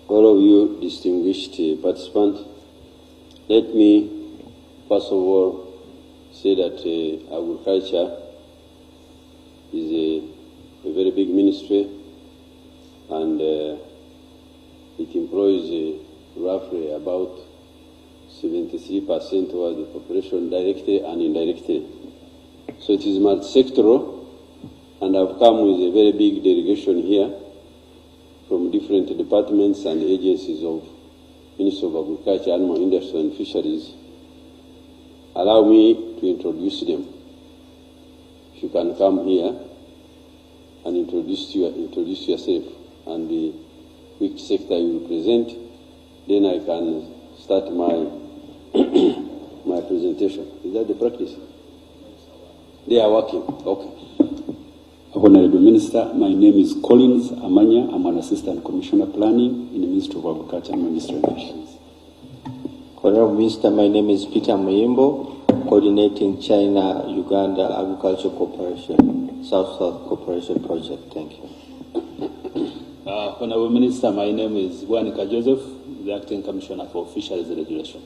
all of you distinguished participants, let me first of all say that agriculture is a very big ministry, and it employs roughly about 73% of the population directly and indirectly. So it is multi-sectoral, and I've come with a very big delegation here from different departments and agencies of Ministry of Agriculture, Animal Industry and Fisheries. Allow me to introduce them. If you can come here and introduce yourself and which sector you represent, then I can start my my presentation. Is that the practice? They are working. Okay. Honorable Minister, my name is Collins Amanya. I'm an Assistant Commissioner Planning in the Ministry of Agriculture and Fisheries. Honorable Minister, my name is Peter Muyimbo, coordinating China-Uganda Agriculture Cooperation, South-South Cooperation Project. Thank you. Honorable Minister, my name is Wanika Joseph, the Acting Commissioner for Fisheries Regulation.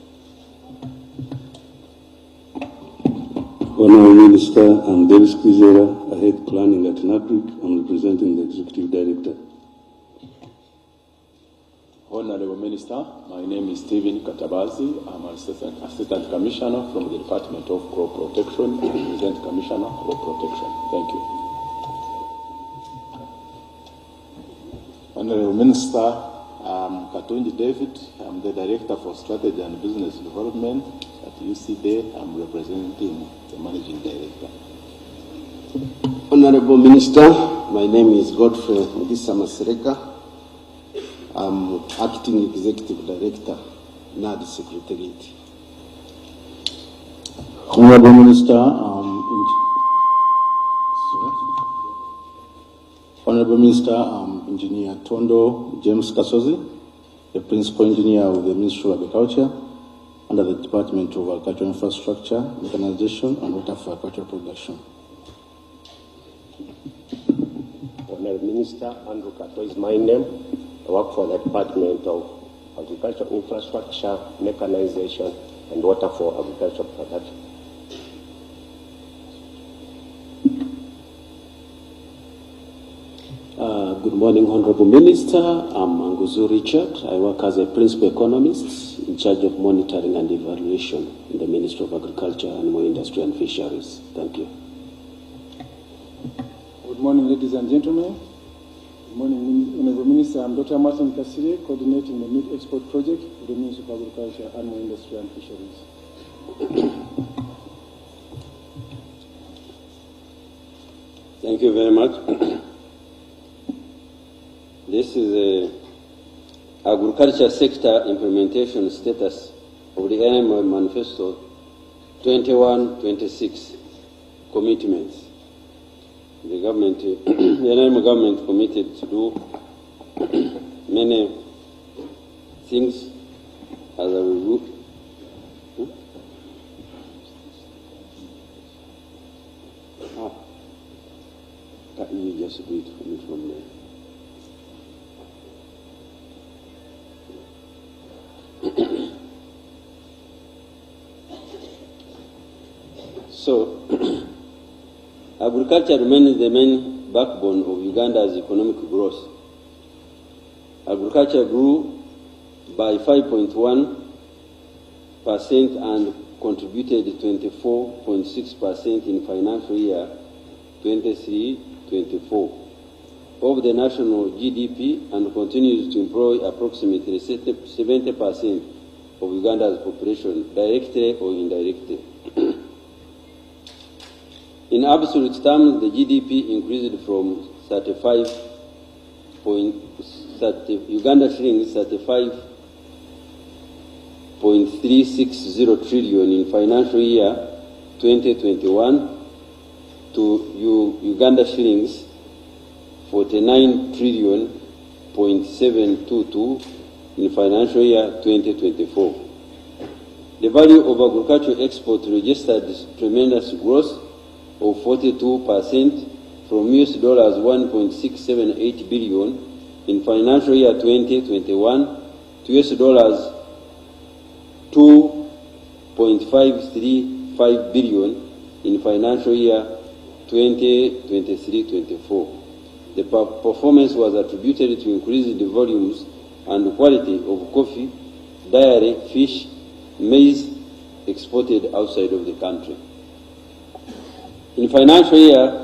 Honorable Minister, I'm Dennis Kwizera, I head planning at NAPRIC. I'm representing the Executive Director. Honorable Minister, my name is Stephen Katabazi. I'm an Assistant Commissioner from the Department of Crop Protection, and represent Commissioner for Protection. Thank you. Honorable Minister, I'm Katunji David. I'm the Director for Strategy and Business Development at UCD. I'm representing the Managing Director. Honorable Minister, my name is Godfrey Mugisa Masereka. I'm Acting Executive Director, NAD Secretariat. Honorable Minister, Engineer Tondo James Kasozi, the Principal Engineer of the Ministry of Agriculture under the Department of Agricultural Infrastructure, Mechanization and Water for Agricultural Production. Honorable Minister, Andrew Kato is my name. I work for the Department of Agricultural Infrastructure, Mechanization and Water for Agricultural Production. Good morning, Honorable Minister. I'm Anguzu Richard. I work as a Principal Economist in charge of monitoring and evaluation in the Ministry of Agriculture, Animal Industry and Fisheries. Thank you. Good morning, ladies and gentlemen. Good morning, Honorable Minister. I'm Dr. Martin Kasire, coordinating the Meat Export Project for the Ministry of Agriculture, Animal Industry and Fisheries. Thank you very much. This is the agriculture sector implementation status of the NMO Manifesto 21-26 commitments. The government, the NMO government committed to do many things as a group. Can you just do it for me from there? So, agriculture remains the main backbone of Uganda's economic growth. Agriculture grew by 5.1% and contributed 24.6% in financial year 23-24 of the national GDP and continues to employ approximately 70% of Uganda's population, directly or indirectly. In absolute terms, the GDP increased from Uganda shillings 35.360 trillion in financial year 2021 to Uganda shillings 49 trillion .722 in financial year 2024. The value of agricultural exports registered tremendous growth of 42% from US $1.678 billion in financial year 2021 to US dollars 2.535 billion in financial year 2023-24. The performance was attributed to increased volumes and quality of coffee, dairy, fish, maize exported outside of the country. In financial year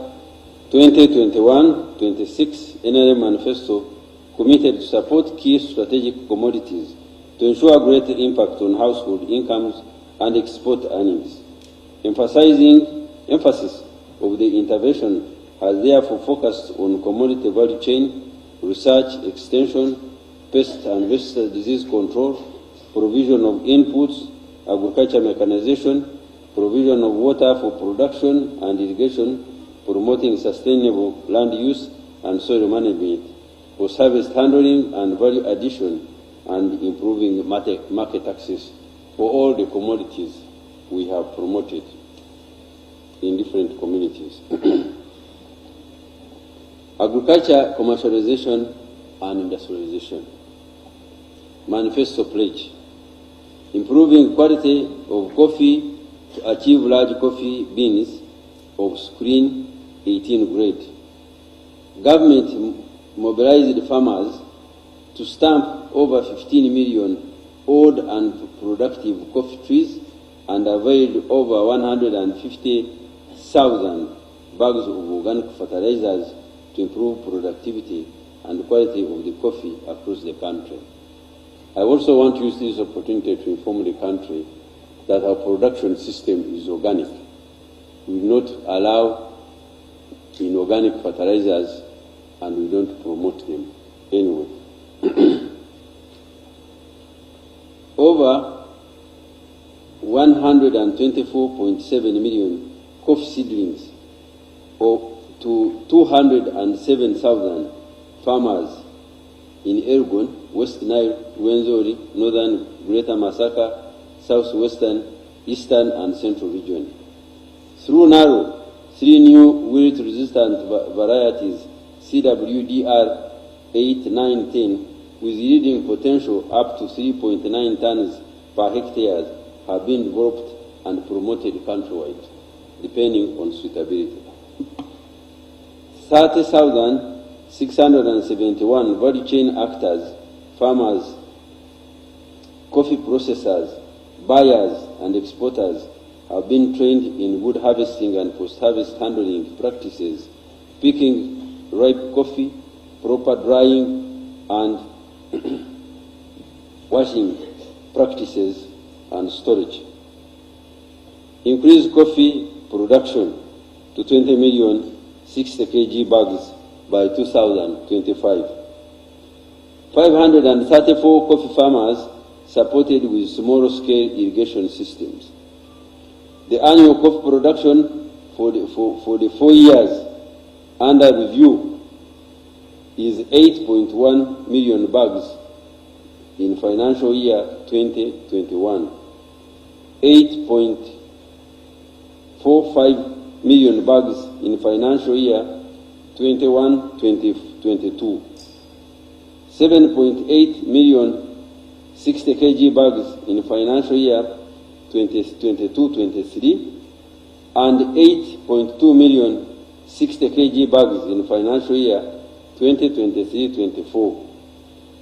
2021-26, NRM Manifesto committed to support key strategic commodities to ensure greater impact on household incomes and export earnings. Emphasis of the intervention has therefore focused on commodity value chain, research, extension, pest and vesicide disease control, provision of inputs, agriculture mechanization, provision of water for production and irrigation, promoting sustainable land use and soil management, post-harvest handling and value addition, and improving market access for all the commodities we have promoted in different communities. Agriculture, commercialization, and industrialization. Manifesto pledge. Improving quality of coffee to achieve large coffee beans of screen 18 grade. Government mobilized farmers to stamp over 15 million old and productive coffee trees and availed over 150,000 bags of organic fertilizers to improve productivity and quality of the coffee across the country. I also want to use this opportunity to inform the country that our production system is organic. We will not allow inorganic fertilizers and we don't promote them anyway. Over 124.7 million coffee seedlings to 207,000 farmers in Elgon, West Nile, Rwenzori, Northern Greater Masaka, Southwestern, Eastern and Central region. Through NARO, 3 new wilt-resistant varieties, CWDR 8, 9, 10, with yielding potential up to 3.9 tons per hectare, have been developed and promoted countrywide, depending on suitability. 30,671 value chain actors, farmers, coffee processors, buyers, and exporters have been trained in wood harvesting and post-harvest handling practices, picking ripe coffee, proper drying, and washing practices and storage. Increase coffee production to 20 million 60 kg bags by 2025. 534 coffee farmers supported with small-scale irrigation systems. The annual coffee production for the 4 years under review is 8.1 million bags in financial year 2021, 8.45 million bags in financial year 21-22, 7.8 million 60 kg bags in financial year 2022-23, and 8.2 million 60 kg bags in financial year 2023-24.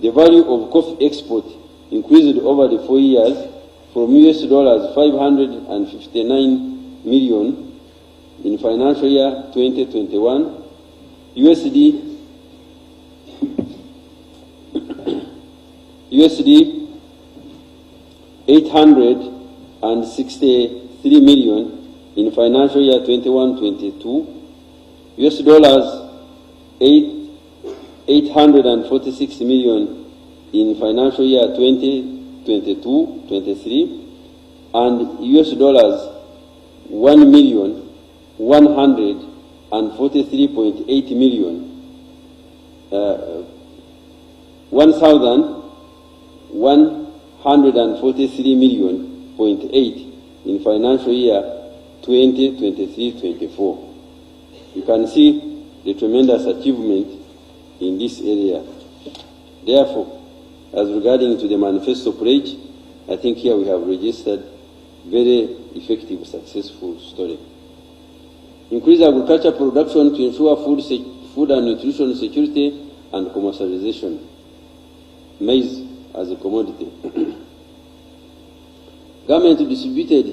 The value of coffee export increased over the 4 years from US dollars 559 million in financial year 2021, USD 863 million in financial year 21-22, US dollars 846 million in financial year 2022-23, and US dollars 1,143.8 million, 1,143 million .8 in financial year 2023-24. You can see the tremendous achievement in this area. Therefore, as regarding to the manifesto pledge, I think here we have registered very effective, successful story. Increase agriculture production to ensure food and nutrition security and commercialization. Maize as a commodity. Government distributed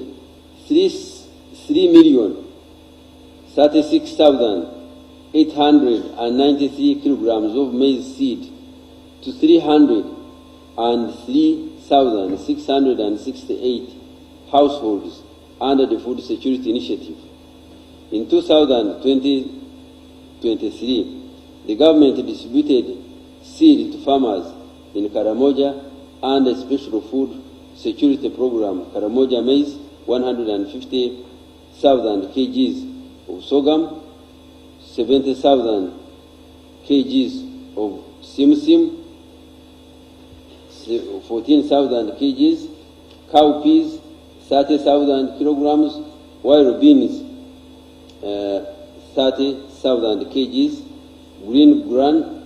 3,36,893 kilograms of maize seed to 303,668 households under the Food Security Initiative. In 2023, the government distributed seed to farmers in Karamoja and a special food security program, Karamoja maize, 150,000 kgs of sorghum, 70,000 kgs of simsim, 14,000 kgs, cowpeas, 30,000 kilograms, while beans, 30,000 kgs, green gran,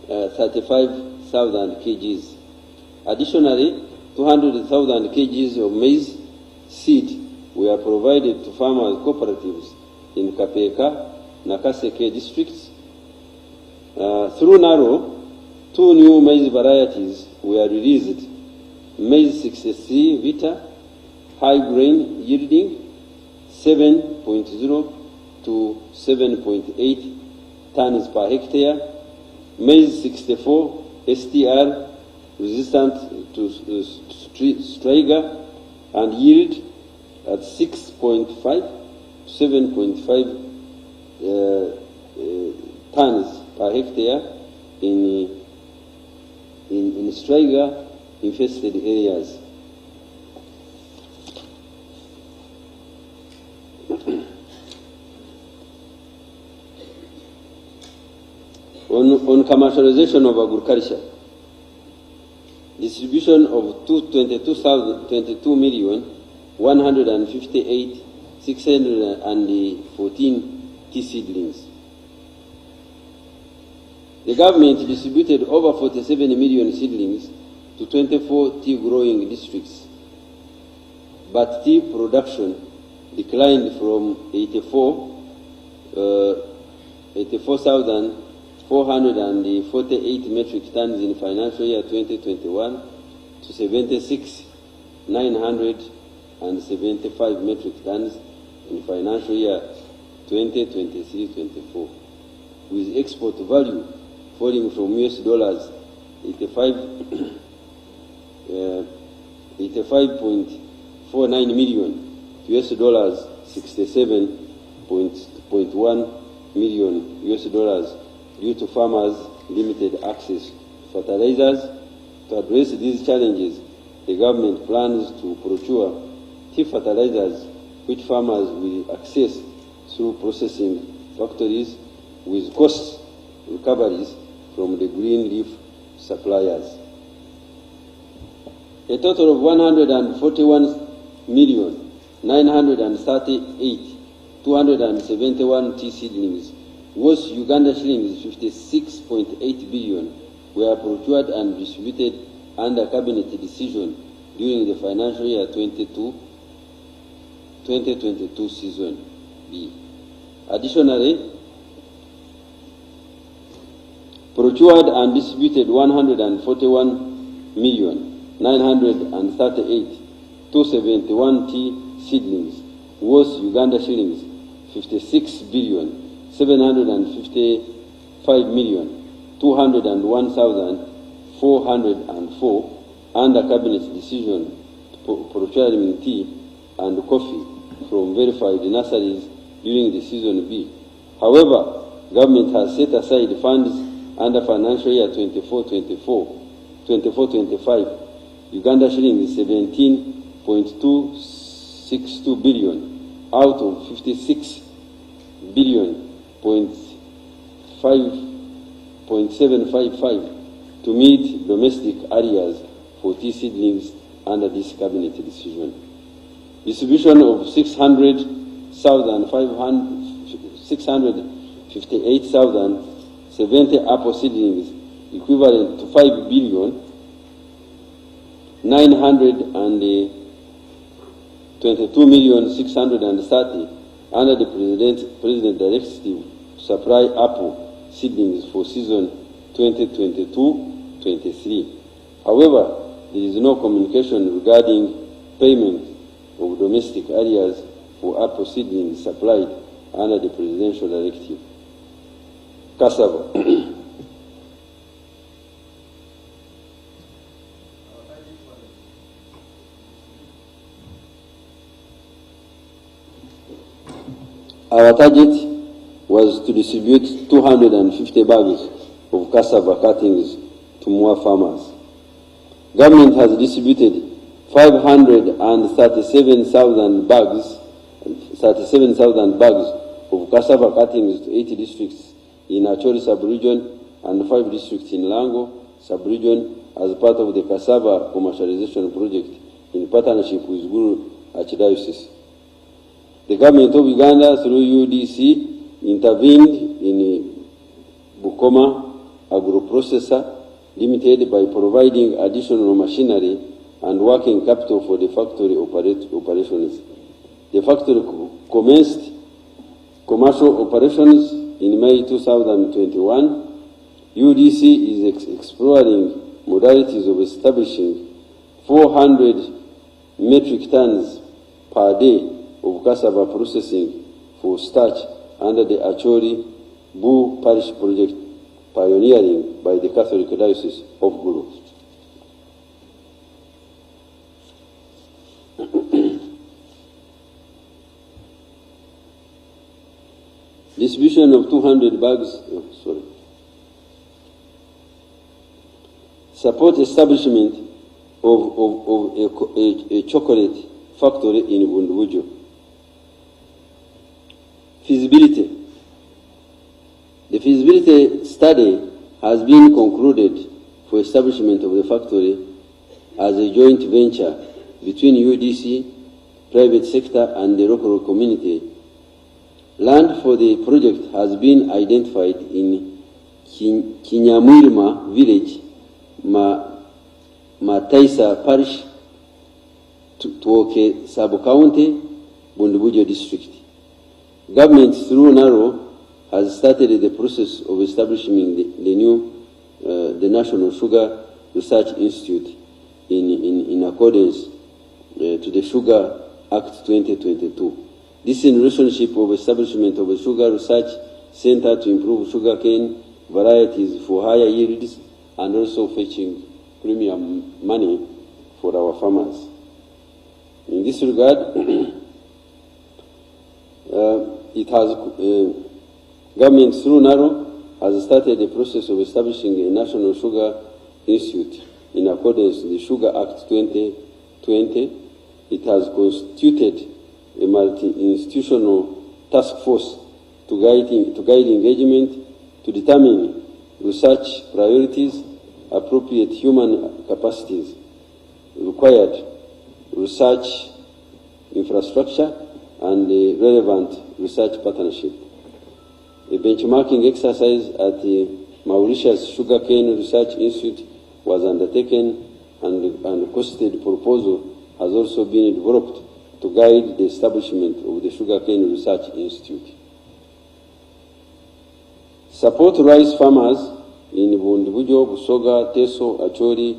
35,000 kgs. Additionally, 200,000 kgs of maize seed were provided to farmers' cooperatives in Kapeka, Nakaseke districts. Through NARO, 2 new maize varieties were released. Maize 63 Vita, high grain yielding 7.0 to 7.8 tons per hectare. Maize 64 STR, resistant to striga and yield at 6.5 to 7.5 tons per hectare in striga infested areas. On commercialization of agriculture, distribution of 22,158,614 tea seedlings. The government distributed over 47 million seedlings to 24 tea growing districts, but tea production declined from 84,448 metric tons in financial year 2021 to 76,975 metric tons in financial year 2023-24, with export value falling from US dollars 85.49 million to US dollars 67.1 million US dollars due to farmers' limited access to fertilizers. To address these challenges, the government plans to procure tea fertilizers which farmers will access through processing factories with cost recoveries from the green leaf suppliers. A total of 141,938,271 tea seedlings worth Uganda shillings 56.8 billion were procured and distributed under cabinet decision during the financial year 2022 season B. Additionally, procured and distributed 141,938,271 tea seedlings worth Uganda shillings 56,755,201,404 under cabinet decision procuring tea and coffee from verified nurseries during the season B. However, government has set aside funds under financial year 24-25, Uganda shillings 17.262 billion out of 56 billion.755 to meet domestic areas for tea seedlings under this cabinet decision. Distribution of 658,070 apple seedlings equivalent to 5,922,630 under the President Directive to supply apple seedlings for season 2022-23. However, there is no communication regarding payment of domestic areas for apple seedlings supplied under the Presidential Directive. Cassava. Our target was to distribute 250 bags of cassava cuttings to more farmers. Government has distributed 537,000 bags of cassava cuttings to 80 districts in Acholi sub-region and 5 districts in Lango sub-region as part of the Cassava commercialization project in partnership with Guru Archdiocese. The government of Uganda, through UDC, intervened in Bukoma Agro-Processor Limited by providing additional machinery and working capital for the factory operations. The factory commenced commercial operations in May 2021. UDC is exploring modalities of establishing 400 metric tons per day of cassava processing for starch under the Acholi Boo Parish project pioneering by the Catholic Diocese of Gulu. Distribution of 200 bags, Support establishment of a chocolate factory in Bundubujo. Feasibility. The feasibility study has been concluded for establishment of the factory as a joint venture between UDC, private sector, and the local community. Land for the project has been identified in Kinyamwirima village, Mataisa Parish, Tuoke Sub-County, Bundubujo district. Government through NARO has started the process of establishing the National Sugar Research Institute in accordance to the Sugar Act 2022. This in relationship of establishment of a sugar research center to improve sugarcane varieties for higher yields and also fetching premium money for our farmers. In this regard, government through NARO has started the process of establishing a National Sugar Institute in accordance with the Sugar Act 2020. It has constituted a multi-institutional task force to guide engagement, to determine research priorities, appropriate human capacities, required research infrastructure, and the relevant research partnership. A benchmarking exercise at the Mauritius Sugarcane Research Institute was undertaken, and a costed proposal has also been developed to guide the establishment of the Sugarcane Research Institute. Support rice farmers in Bundubujo, Busoga, Teso, Acholi,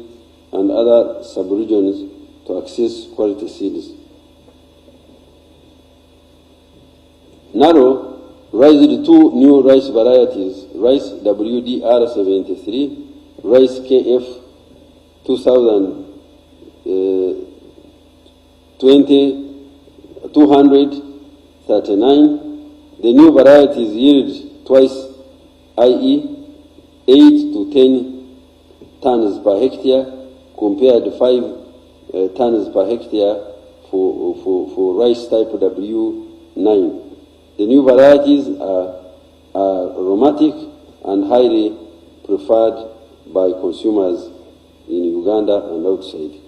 and other sub-regions to access quality seeds. NARO raised 2 new rice varieties, rice WDR73, rice KF 239. The new varieties yield twice, i.e. 8 to 10 tons per hectare, compared to 5 tons per hectare for rice type W9. The new varieties are aromatic and highly preferred by consumers in Uganda and outside.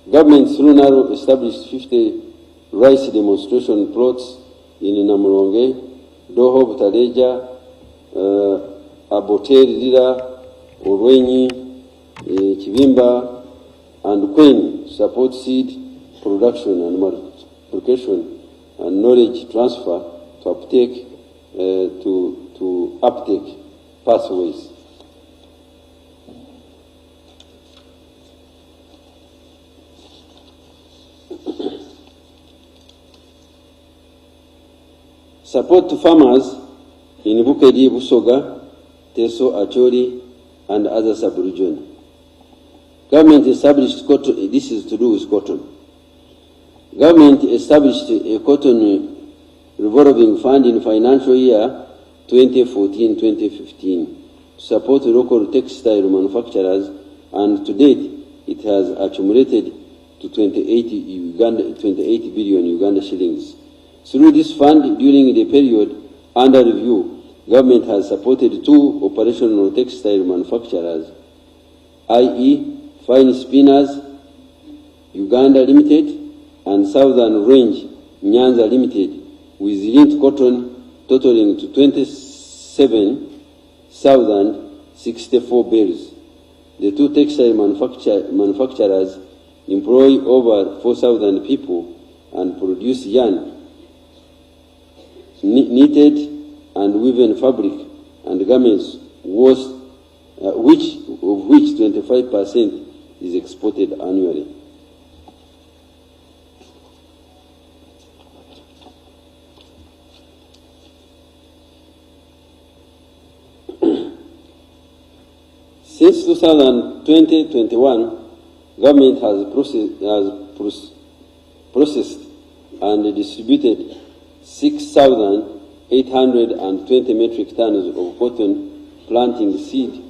Government through NARO established 50 rice demonstration plots in Namuronge, Doho, Butaleja, Abotel, Lida, Orwenyi, Chivimba, and Kwen to support seed production and multiplication and knowledge transfer to uptake to uptake pathways. Support to farmers in Bukedi, Busoga, Teso, Acholi, and other sub-regions. Government established cotton, this is to do with cotton. Government established a cotton revolving fund in financial year 2014-2015 to support local textile manufacturers, and to date it has accumulated to 28 billion Uganda shillings. Through this fund, during the period under review, government has supported 2 operational textile manufacturers, i.e. Fine Spinners Uganda Limited and Southern Range Nyanza Limited, with linked cotton totaling to 27,064 bales. The 2 textile manufacturers employ over 4,000 people and produce yarn, knitted and woven fabric and garments, of which 25% is exported annually. Since 2020-21, government has processed and distributed 6,820 metric tons of cotton planting seed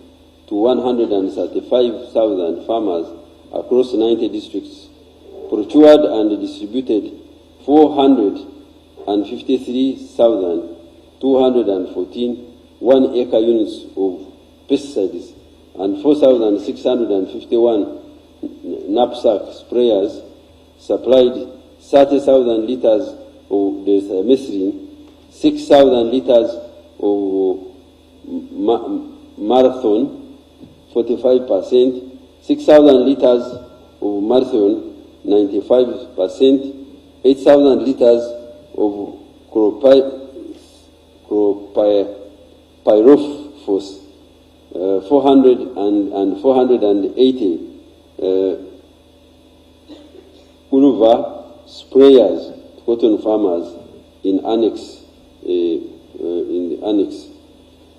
to 135,000 farmers across 90 districts, procured and distributed 453,214 1-acre units of pesticides and 4,651 knapsack sprayers, supplied 30,000 liters of desmethrin, 6,000 liters of marathon, 45%, 6,000 liters of marathon, 95%, 8,000 liters of pyrophos, 480 Uluva sprayers to cotton farmers in the annex.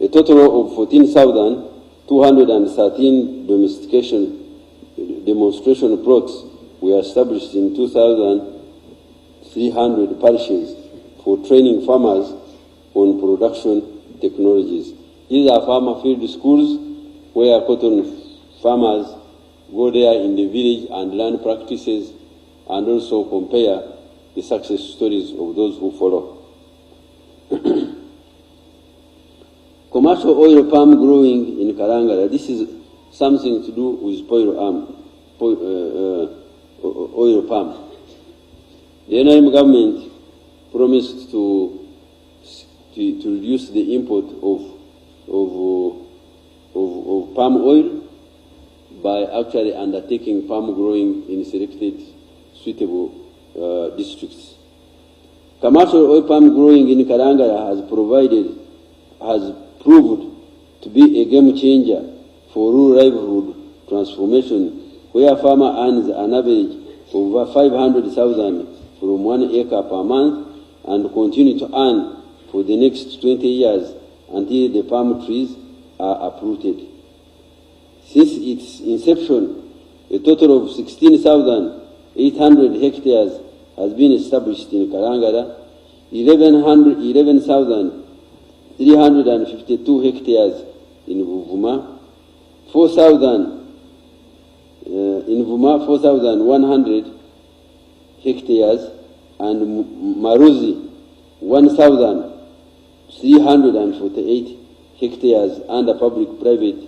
A total of 14,213 demonstration plots were established in 2,300 parishes for training farmers on production technologies. These are farmer field schools where cotton farmers go there in the village and learn practices and also compare the success stories of those who follow. Commercial oil palm growing in Karangara. This is something to do with oil palm. The NRM government promised to reduce the import of palm oil by actually undertaking palm growing in selected suitable districts. Commercial oil palm growing in Karangara has proved to be a game changer for rural livelihood transformation, where farmer earns an average of over 500,000 from 1 acre per month and continue to earn for the next 20 years until the palm trees are uprooted. Since its inception, a total of 16,800 hectares has been established in Karangara, 11,352 hectares in Vuvuma, 4,100 hectares, and Maruzi, 1,348 hectares under public-private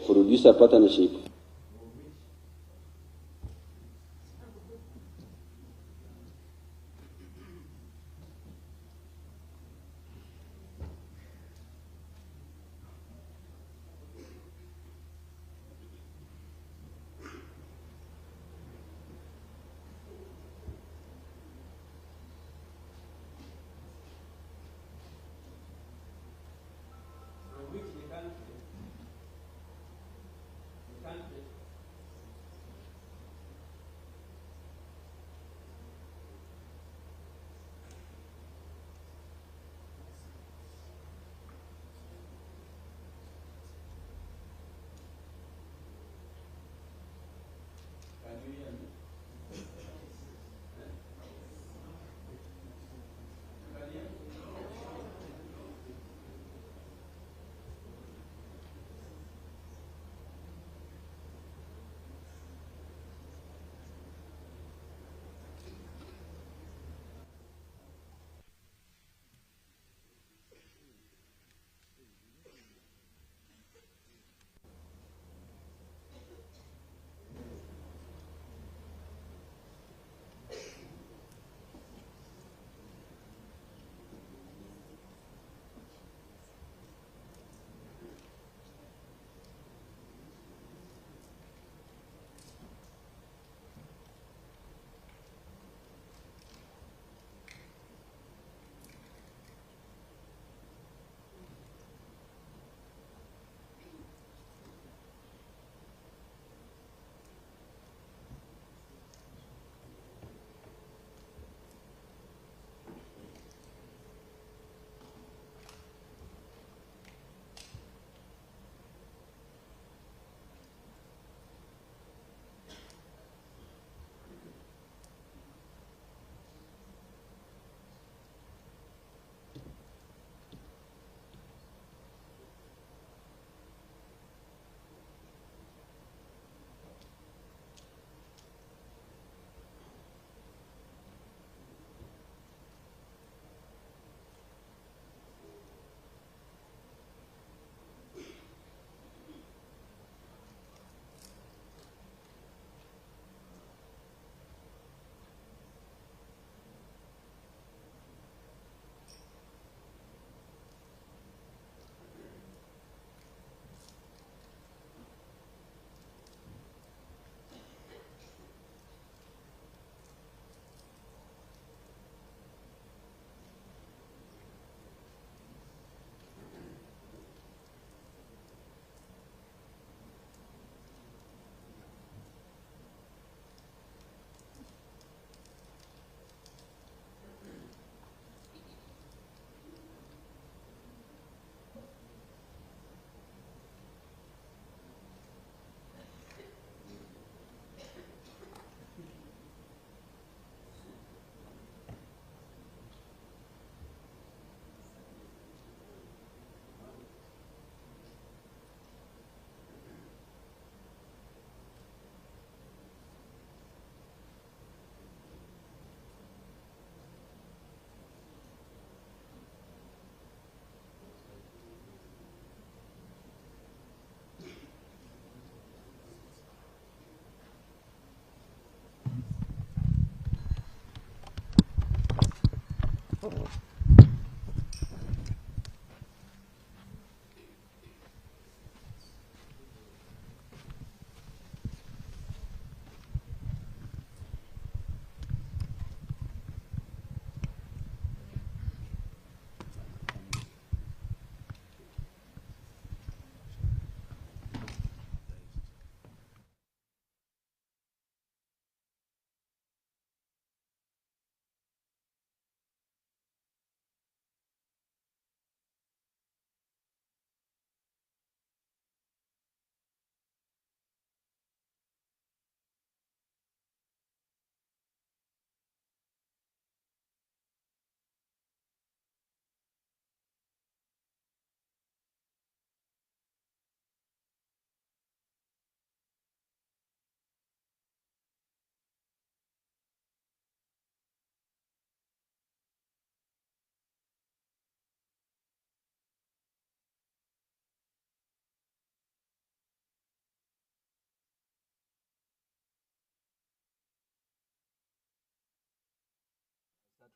producer partnership. That's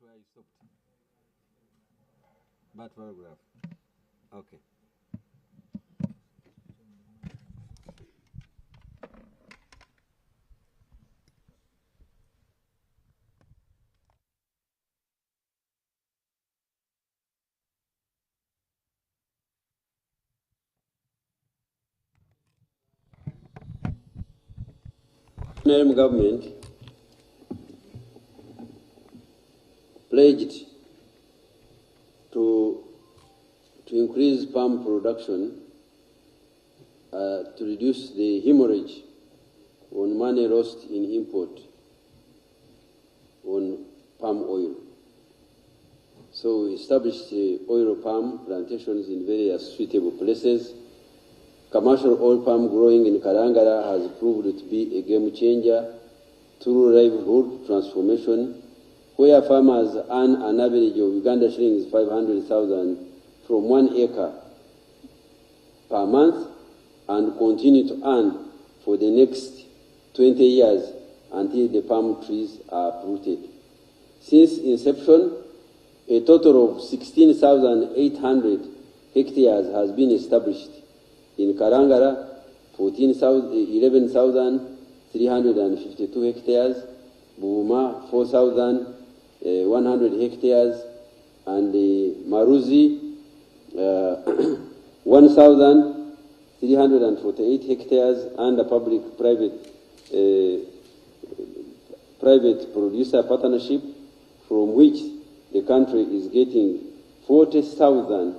where I stopped. Bad paragraph. Okay. The government pledged to increase palm production to reduce the hemorrhage on money lost in import on palm oil. So we established oil palm plantations in various suitable places. Commercial oil palm growing in Karangara has proved to be a game changer through livelihood transformation, where farmers earn an average of Uganda shillings 500,000 from 1 acre per month and continue to earn for the next 20 years until the palm trees are uprooted. Since inception, a total of 16,800 hectares has been established. In Karangara, 11,352 hectares, Buvuma, 4,100 hectares, and Maruzi, 1,348 hectares, and a private producer partnership, from which the country is getting 41,000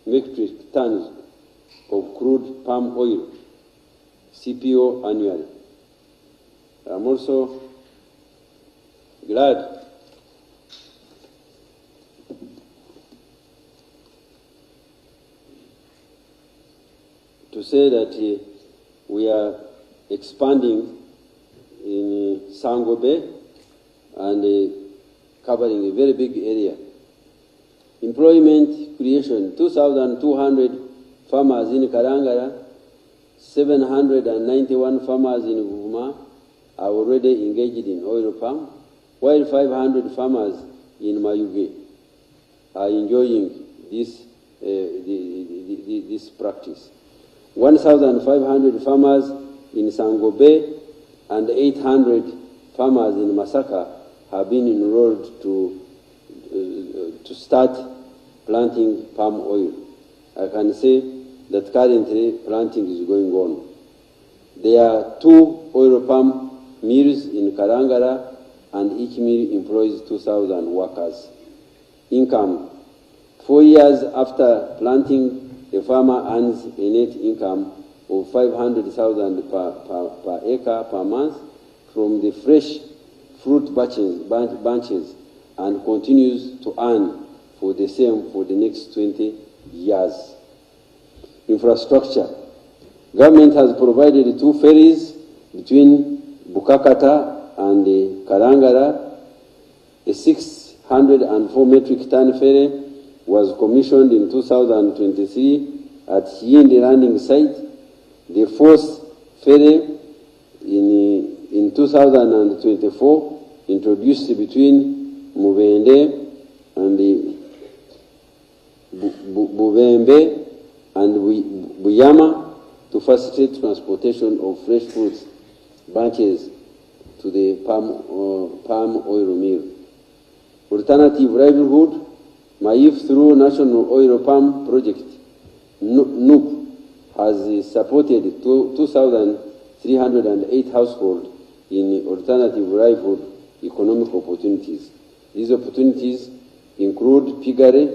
metric tons of crude palm oil, CPO, annually. I'm also glad to say that we are expanding in Sangobe and covering a very big area. Employment creation, 2,200 farmers in Karangara, 791 farmers in Vuma are already engaged in oil palm, while 500 farmers in Mayuge are enjoying this, this practice. 1,500 farmers in Sangobe and 800 farmers in Masaka have been enrolled to start planting palm oil. I can say that currently planting is going on. There are 2 oil palm mills in Karangara, and each mill employs 2,000 workers. Income. 4 years after planting, the farmer earns a net income of 500,000 per acre per month from the fresh fruit bunches and continues to earn for the same for the next 20 years. Infrastructure. Government has provided 2 ferries between Bukakata and Karangara. A 604 metric ton ferry was commissioned in 2023 at Yindi landing site. The 4th ferry in 2024 introduced between Mubende, and the Bubembe and Buyama to facilitate transportation of fresh fruits bunches to the palm oil mill. Alternative livelihood, Maif through National Oil Palm Project, NUP, has supported 2,308 households in alternative livelihood economic opportunities. These opportunities include piggery,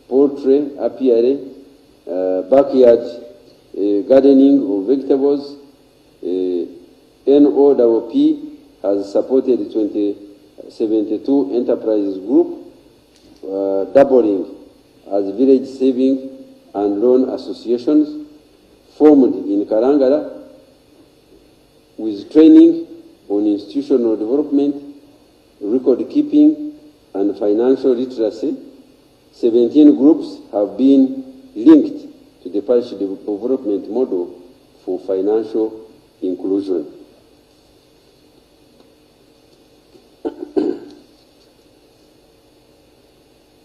poultry, apiary, backyard gardening of vegetables. NOWP has supported 72 enterprises group, doubling as village saving and loan associations formed in Karangara with training on institutional development, record keeping, and financial literacy. 17 groups have been linked to the parish development model for financial inclusion.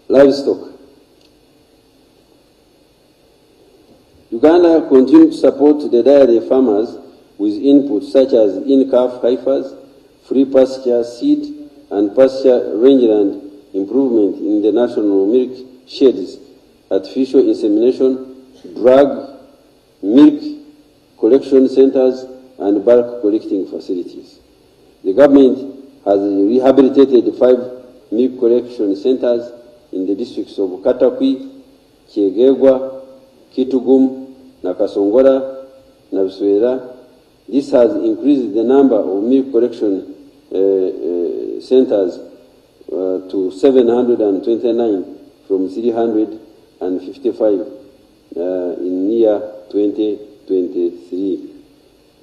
Livestock. Uganda continues to support the dairy farmers with inputs such as in-calf heifers, free pasture seed, and pasture rangeland improvement in the national milk sheds, artificial insemination, drug, milk collection centers, and bulk collecting facilities. The government has rehabilitated 5 milk collection centers in the districts of Katakwi, Kyegegwa, Kitugum, Nakasongola, Nabiswera. This has increased the number of milk collection centers to 729 from 355 in year 2023.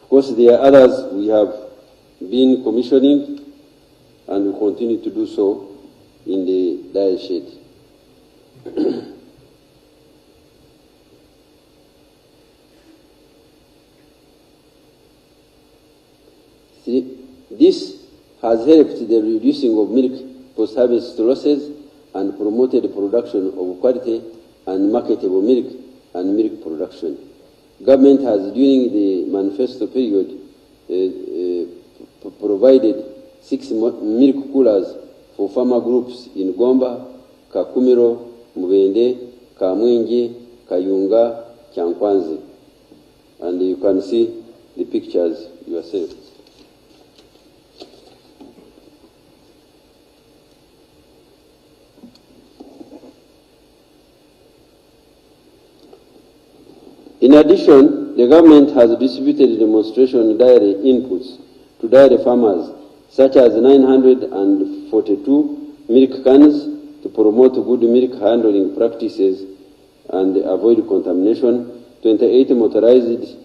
Of course, there are others we have been commissioning and we continue to do so in the dairy shed. This has helped the reducing of milk post-harvest losses and promoted the production of quality and marketable milk and milk production. Government has, during the manifesto period, provided 6 milk coolers for farmer groups in Gomba, Kakumiro, Mubende, Kamwenge, Kayunga, Kyankwanzi. And you can see the pictures yourself. In addition, the government has distributed demonstration dairy inputs to dairy farmers, such as 942 milk cans to promote good milk handling practices and avoid contamination, 28 motorized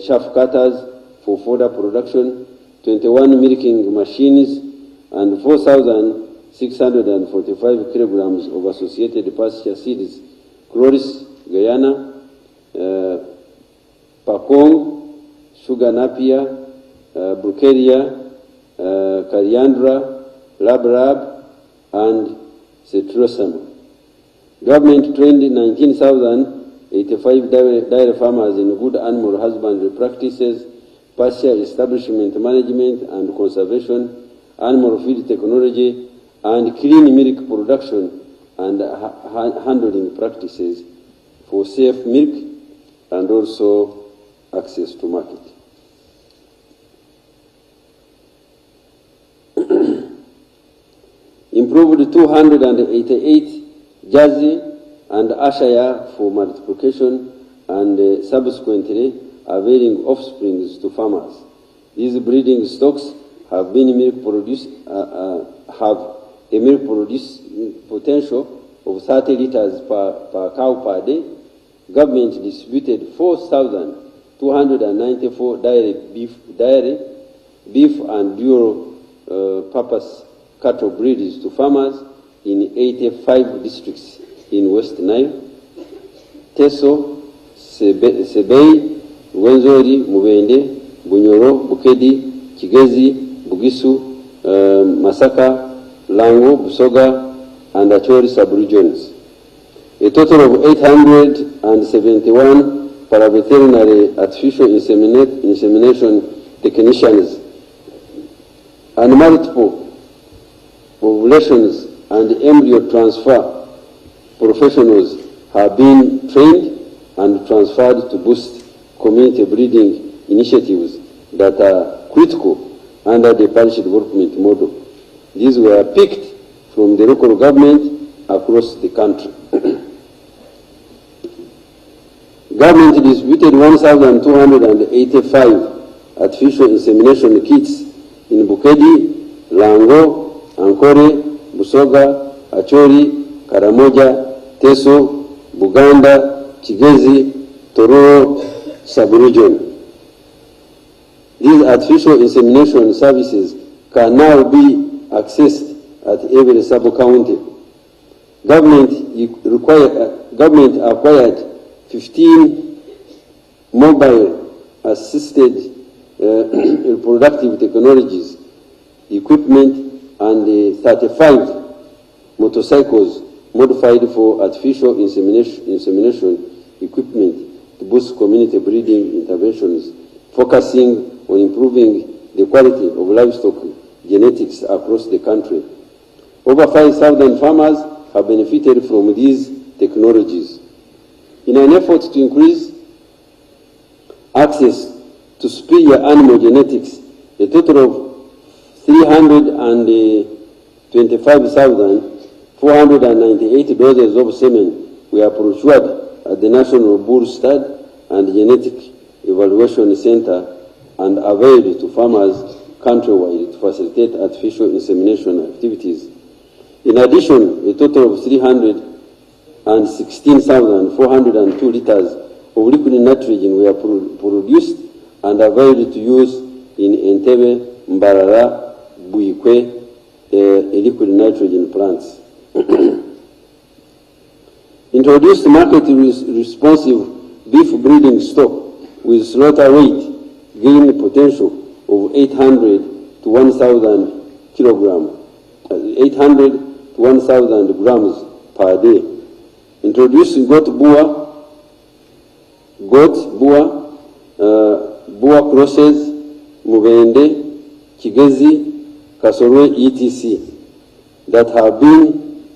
chaff cutters for fodder production, 21 milking machines, and 4,645 kilograms of associated pasture seeds, Chloris, Guyana, Pakong, Sugar Napier, Brucaria, Coriandra, Labrab, and Citrusum. Government trained 19,085 dairy farmers in good animal husbandry practices, pasture establishment management and conservation, animal feed technology, and clean milk production and handling practices for safe milk and also access to market. Improved 288 Jersey and Ashire for multiplication and subsequently availing offsprings to farmers. These breeding stocks have been milk produce, have a milk produce potential of 30 liters per cow per day. Government distributed 4,294 dairy beef and dual purpose cattle breeds to farmers in 85 districts in West Nile, Teso, Sebei, Wenzori, Mubende, Bunyoro, Bukedi, Kigezi, Bugisu, Masaka, Lango, Busoga, and Acholi sub-regions. A total of 871 paraveterinary artificial insemination technicians and multiple ovulations and embryo transfer professionals have been trained and transferred to boost community breeding initiatives that are critical under the parish development model. These were picked from the local government across the country. Government distributed 1,285 artificial insemination kits in Bukedi, Lango, Ankore, Busoga, Acholi, Karamoja, Teso, Buganda, Kigezi, Tororo sub-region. These artificial insemination services can now be accessed at every sub-county. Government acquired 15 mobile assisted reproductive technologies, equipment, and 35 motorcycles modified for artificial insemination equipment to boost community breeding interventions, focusing on improving the quality of livestock genetics across the country. Over 5,000 farmers have benefited from these technologies. In an effort to increase access to superior animal genetics, a total of 325,498 doses of semen were procured at the National Bull Stud and Genetic Evaluation Center and availed to farmers countrywide to facilitate artificial insemination activities. In addition, a total of 316,402 liters of liquid nitrogen were produced and available to use in Entebbe, Mbarara, Buikwe, liquid nitrogen plants. Introduced market-responsive beef breeding stock with slaughter weight gain potential of 800 to 1,000 kilograms, 800 to 1,000 grams per day. Introduced goat boer crosses, Mubende, Kigezi, Kasoro, etc.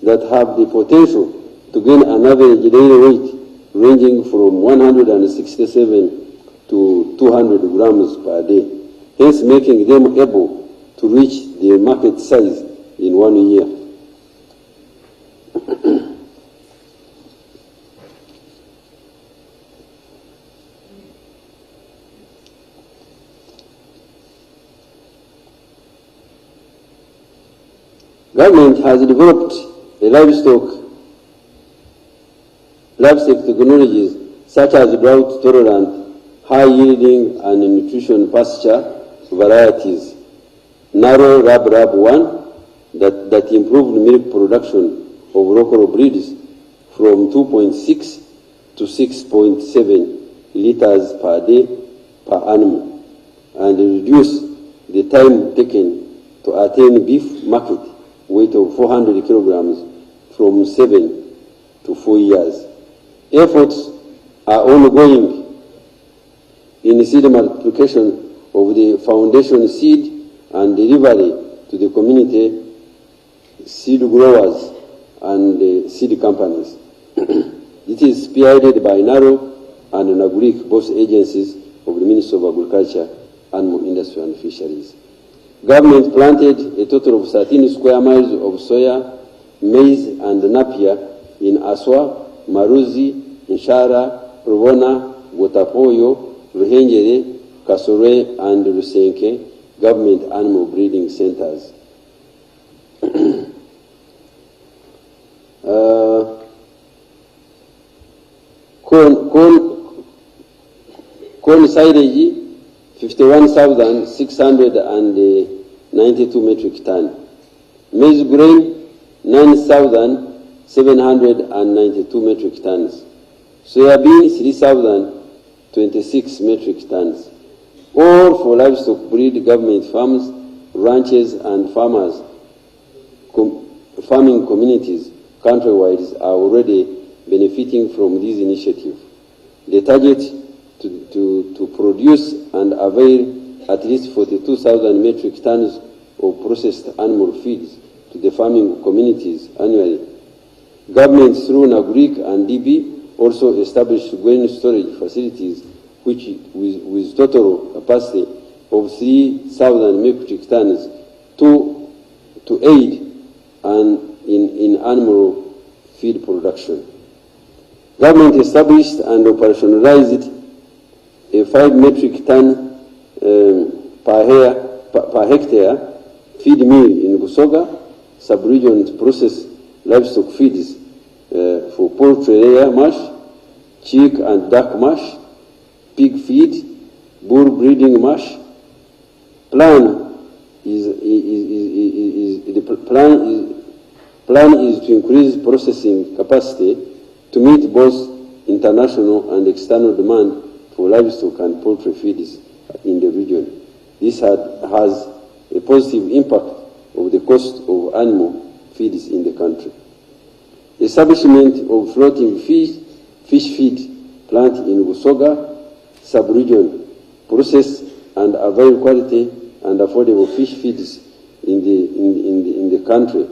that have the potential to gain an average daily weight ranging from 167 to 200 grams per day, hence making them able to reach the market size in 1 year. Government has developed a livestock technologies such as drought-tolerant, high-yielding and nutrition pasture varieties. Narrow Rab 1 that improved milk production of local breeds from 2.6 to 6.7 liters per day per animal and reduced the time taken to attain beef market weight of 400 kilograms from 7 to 4 years. Efforts are ongoing in seed multiplication of the foundation seed and delivery to the community seed growers and seed companies. It is spearheaded by NARO and NAGURIC, both agencies of the Ministry of Agriculture, Animal Industry and Fisheries. Government planted a total of 13 square miles of soya, maize and napier in Aswa, Maruzi, Nshara, Rubona, Gotapoyo, Ruhengere, Kasore and Rusenke government animal breeding centers. Corn silage, 51,692 metric ton. Maize grain, 9,792 metric tons. Soybean, 3,026 metric tons. All for livestock breed government farms, ranches and farmers farming communities countrywide are already benefiting from this initiative. The target to produce and avail at least 42,000 metric tons of processed animal feeds to the farming communities annually. Governments through NAGRIC and DB also established grain storage facilities which with total capacity of 3,000 metric tons to aid in animal feed production. Government established and operationalized a 5 metric ton per hectare feed mill in Busoga, sub-region to process livestock feeds for poultry layer mash, chick and duck mash, pig feed, bull breeding mash. Plan is to increase processing capacity to meet both international and external demand for livestock and poultry feeds in the region. This has a positive impact of the cost of animal feeds in the country. Establishment of floating fish feed plant in Busoga sub-region, process and avail quality and affordable fish feeds in the country.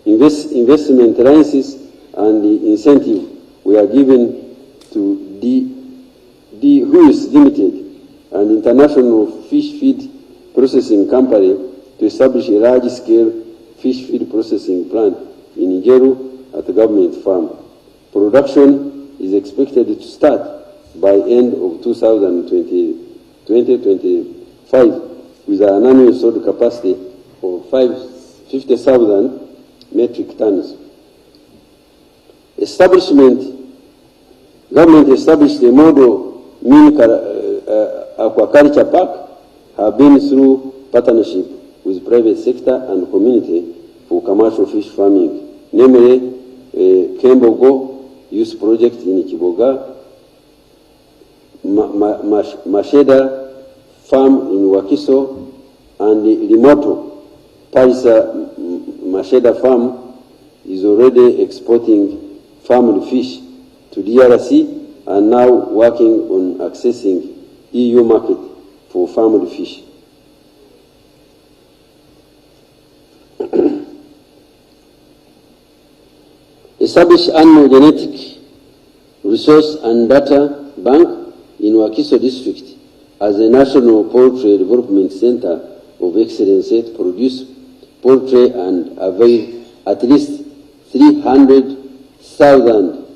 Investment alliances and the incentive were given to Who's Limited, an international fish feed processing company, to establish a large-scale fish feed processing plant in Ijeru at the government farm. Production is expected to start by end of 2025 with an annual sold capacity of 50,000 metric tons. Government established a model aquaculture park, have been through partnership with private sector and community for commercial fish farming, namely Kembogo Youth Project in Kiboga, Masheda Farm in Wakiso, and Limoto Parisa Masheda Farm is already exporting farmed fish to DRC and now working on accessing EU market for farmed fish. Establish animal genetic resource and data bank in Wakiso district as a national poultry development center of excellence to produce poultry and avail at least 300,000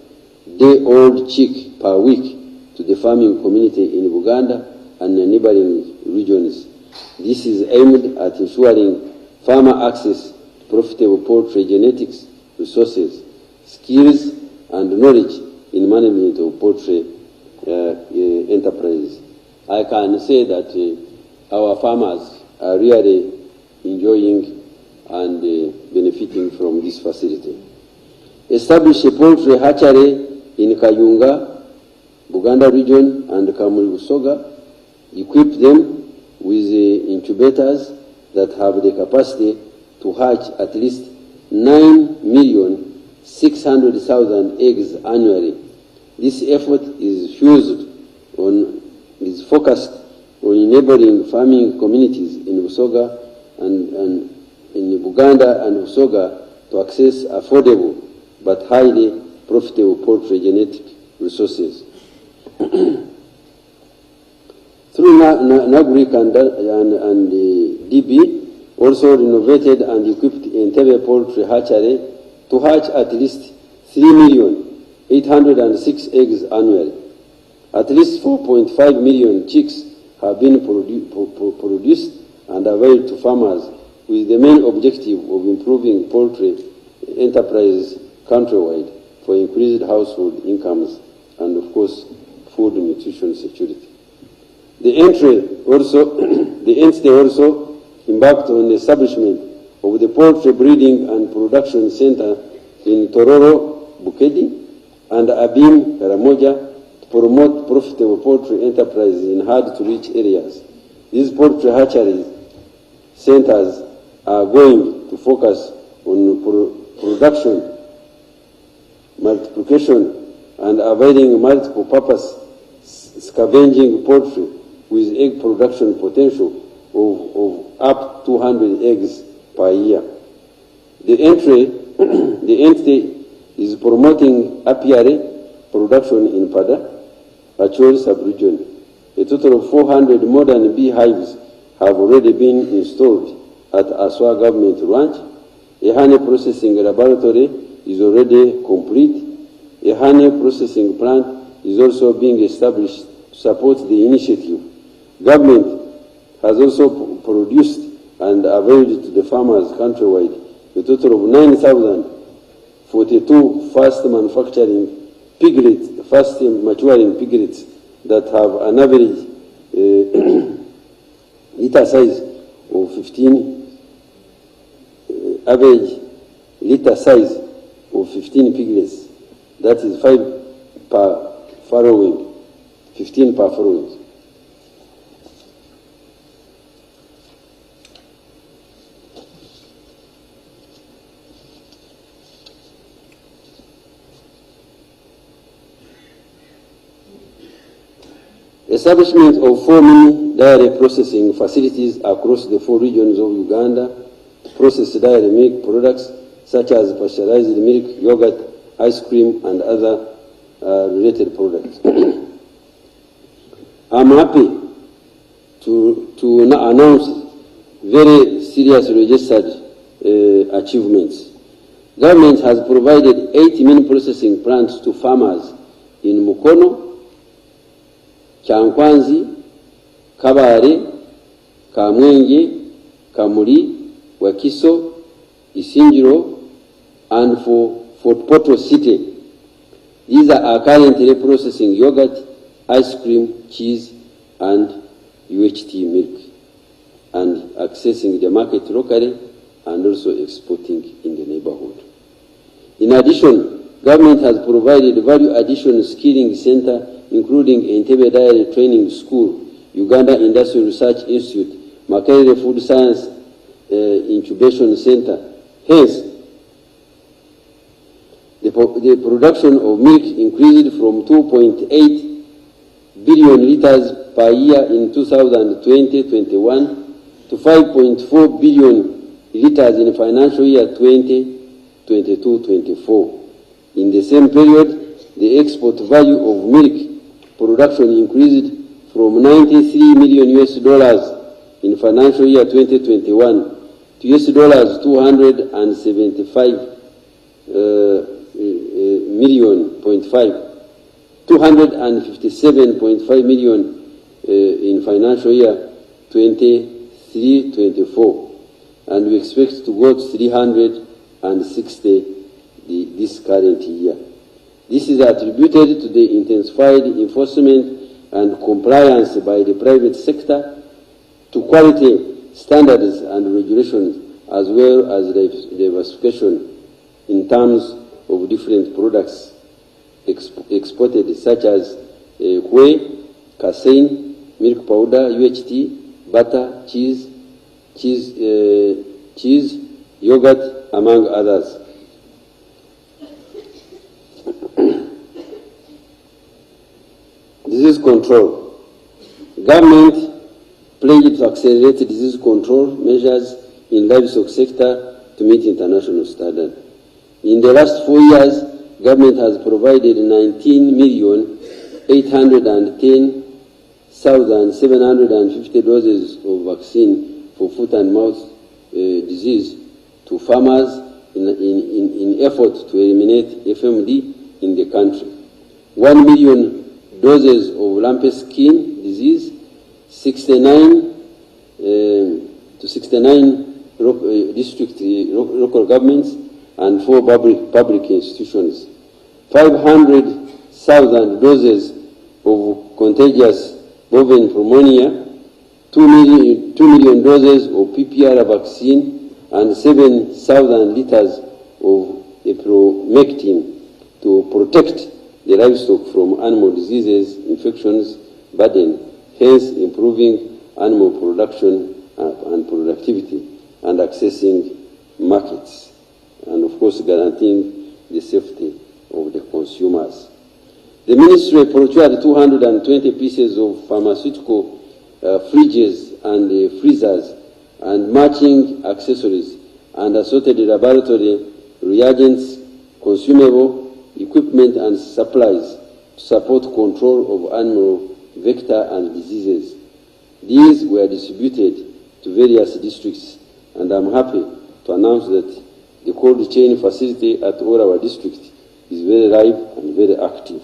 day-old chick per week to the farming community in Uganda and the neighboring regions. This is aimed at ensuring farmer access to profitable poultry genetics resources, skills, and knowledge in management of poultry enterprises. I can say that our farmers are really enjoying and benefiting from this facility. Establish a poultry hatchery in Kayunga, Buganda region, and Kamuli-Busoga. Equip them with incubators that have the capacity to hatch at least 9,600,000 eggs annually. This effort is focused on enabling farming communities in Busoga and in Buganda and Busoga to access affordable but highly profitable poultry genetic resources. Through NAGRIC and DB, also renovated and equipped Entebbe poultry hatchery to hatch at least 3,806,000 eggs annually. At least 4.5 million chicks have been produced and availed to farmers with the main objective of improving poultry enterprises countrywide for increased household incomes and, of course, food and nutrition security. The entity also embarked on the establishment of the Poultry Breeding and Production Center in Tororo, Bukedi, and Abim, Karamoja, to promote profitable poultry enterprises in hard-to-reach areas. These poultry hatchery centers are going to focus on production, multiplication, and avoiding multiple purpose scavenging poultry with egg production potential of up to 200 eggs per year. The entity is promoting apiary production in Pada, Acholi sub-region. A total of 400 modern beehives have already been installed at Aswa government ranch. A honey processing laboratory is already complete. A honey processing plant is also being established to support the initiative. Government has also produced and availed to the farmers countrywide a total of 9,042 fast manufacturing piglets, fast maturing piglets that have an average litter size of 15 average litter size of 15 piglets. That is 5 per farrowing, 15 per farrowing. Establishment of 4 mini dairy processing facilities across the 4 regions of Uganda to process dairy milk products such as pasteurized milk, yogurt, ice cream, and other related products. I'm happy to announce very serious registered achievements. Government has provided 8 mini processing plants to farmers in Mukono, Kyankwanzi, Kabare, Kamwenge, Kamuli, Wakiso, Isingiro, and for Poto City. These are currently processing yogurt, ice cream, cheese, and UHT milk, and accessing the market locally and also exporting in the neighborhood. In addition, government has provided value addition skilling center including Entebbe Dairy Training School, Uganda Industrial Research Institute, Makerere Food Science Incubation Center. Hence, the production of milk increased from 2.8 billion liters per year in 2020-21 to 5.4 billion liters in financial year 2022-24. In the same period, the export value of milk production increased from $93 million in financial year 2021 to $275 257.5 million in financial year 23-24, and we expect to go to 360 this current year. This is attributed to the intensified enforcement and compliance by the private sector to quality standards and regulations, as well as diversification in terms of different products exported, such as whey, casein, milk powder, UHT, butter, cheese, yogurt, among others. Disease control. Government pledged to accelerate disease control measures in livestock sector to meet international standards. In the last 4 years, government has provided 19,810,750 doses of vaccine for foot and mouth disease to farmers in effort to eliminate FMD in the country. 1 million doses of lumpy skin disease, 69 district local governments and 4 public institutions. 500,000 doses of contagious bovine pneumonia, 2 million doses of PPR vaccine, and 7,000 liters of ivermectin to protect the livestock from animal diseases, infections, burden, hence improving animal production and productivity and accessing markets. and of course guaranteeing the safety of the consumers. The ministry procured 220 pieces of pharmaceutical fridges and freezers and matching accessories and assorted laboratory reagents, consumable equipment and supplies to support control of animal vector and diseases. These were distributed to various districts, and I'm happy to announce that the cold chain facility at all our districts is very live and very active.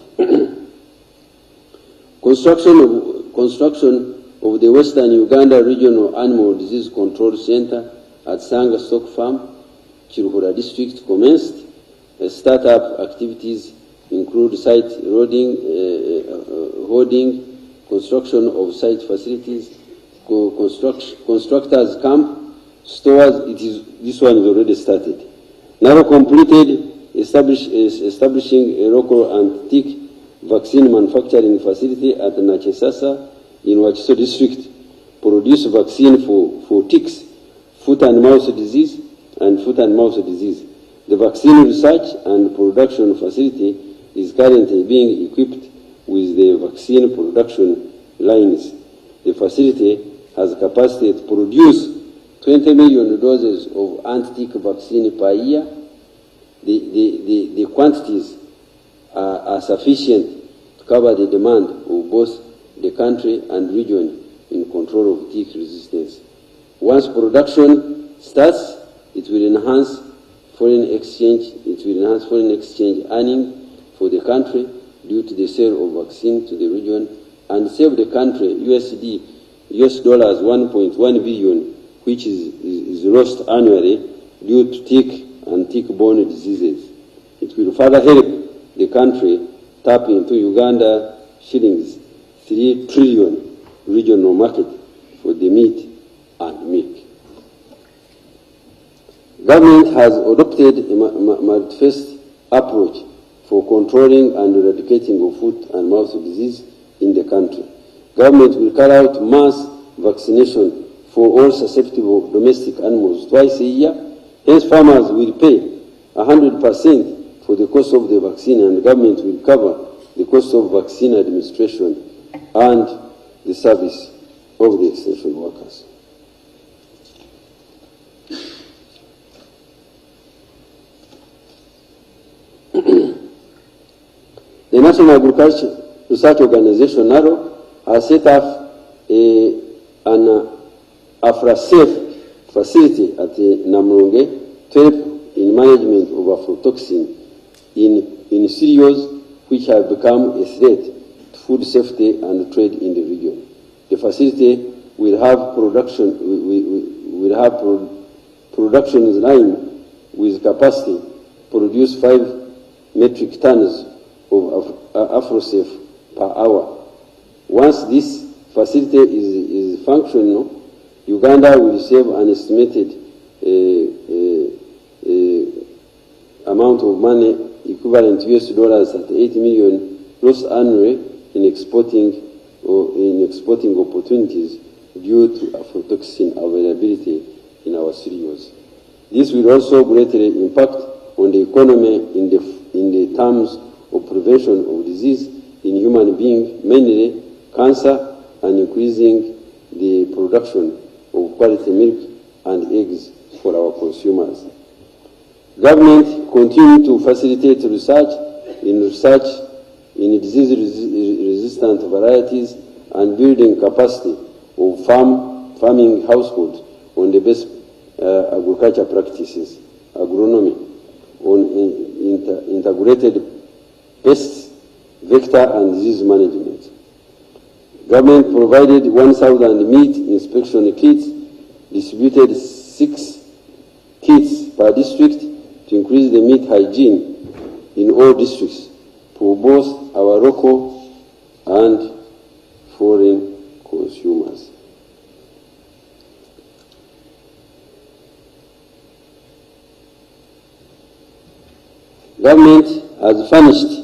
Construction of the Western Uganda Regional Animal Disease Control Center at Sanga Stock Farm, Kiruhura District, commenced. Startup activities include site holding, construction of site facilities, constructors camp, stores. This one is already started. Now completed establishing a local antique vaccine manufacturing facility at Nachesasa in Wachiso district, produce vaccine for ticks, foot and mouth disease, and foot and mouth disease. The vaccine research and production facility is currently being equipped with the vaccine production lines. The facility has capacity to produce 20 million doses of anti-tick vaccine per year. The quantities are sufficient to cover the demand of both the country and region in control of tick resistance. Once production starts, it will enhance foreign exchange. It will enhance foreign exchange earning for the country due to the sale of vaccine to the region, and save the country US dollars 1.1 billion, which is lost annually due to tick and tick-borne diseases. It will further help the country tap into Uganda shillings 3 trillion regional market for the meat and milk. Government has adopted a Manifesto approach for controlling and eradicating of foot and mouth disease in the country. Government will carry out mass vaccination for all susceptible domestic animals twice a year. Hence, farmers will pay 100% for the cost of the vaccine, and the government will cover the cost of vaccine administration and the service of the extension workers. The National Agriculture Research Organization, NARO, has set up an AfraSafe facility at Namronge to help in management of aflatoxin in cereals which have become a threat to food safety and trade in the region. The facility will have production line with capacity to produce 5 metric tons of AfroSafe per hour. Once this facility is functional, Uganda will save an estimated amount of money equivalent to US dollars at 80 million lost annually in exporting opportunities due to aflatoxin availability in our cereals. This will also greatly impact on the economy in the terms of prevention of disease in human beings, mainly cancer, and increasing the production of quality milk and eggs for our consumers. Government continue to facilitate research in disease-resistant varieties and building capacity of farming households on the best agriculture practices, agronomy, on integrated pest, vector, and disease management. Government provided 1,000 meat inspection kits, distributed 6 kits per district to increase the meat hygiene in all districts for both our local and foreign consumers. Government has furnished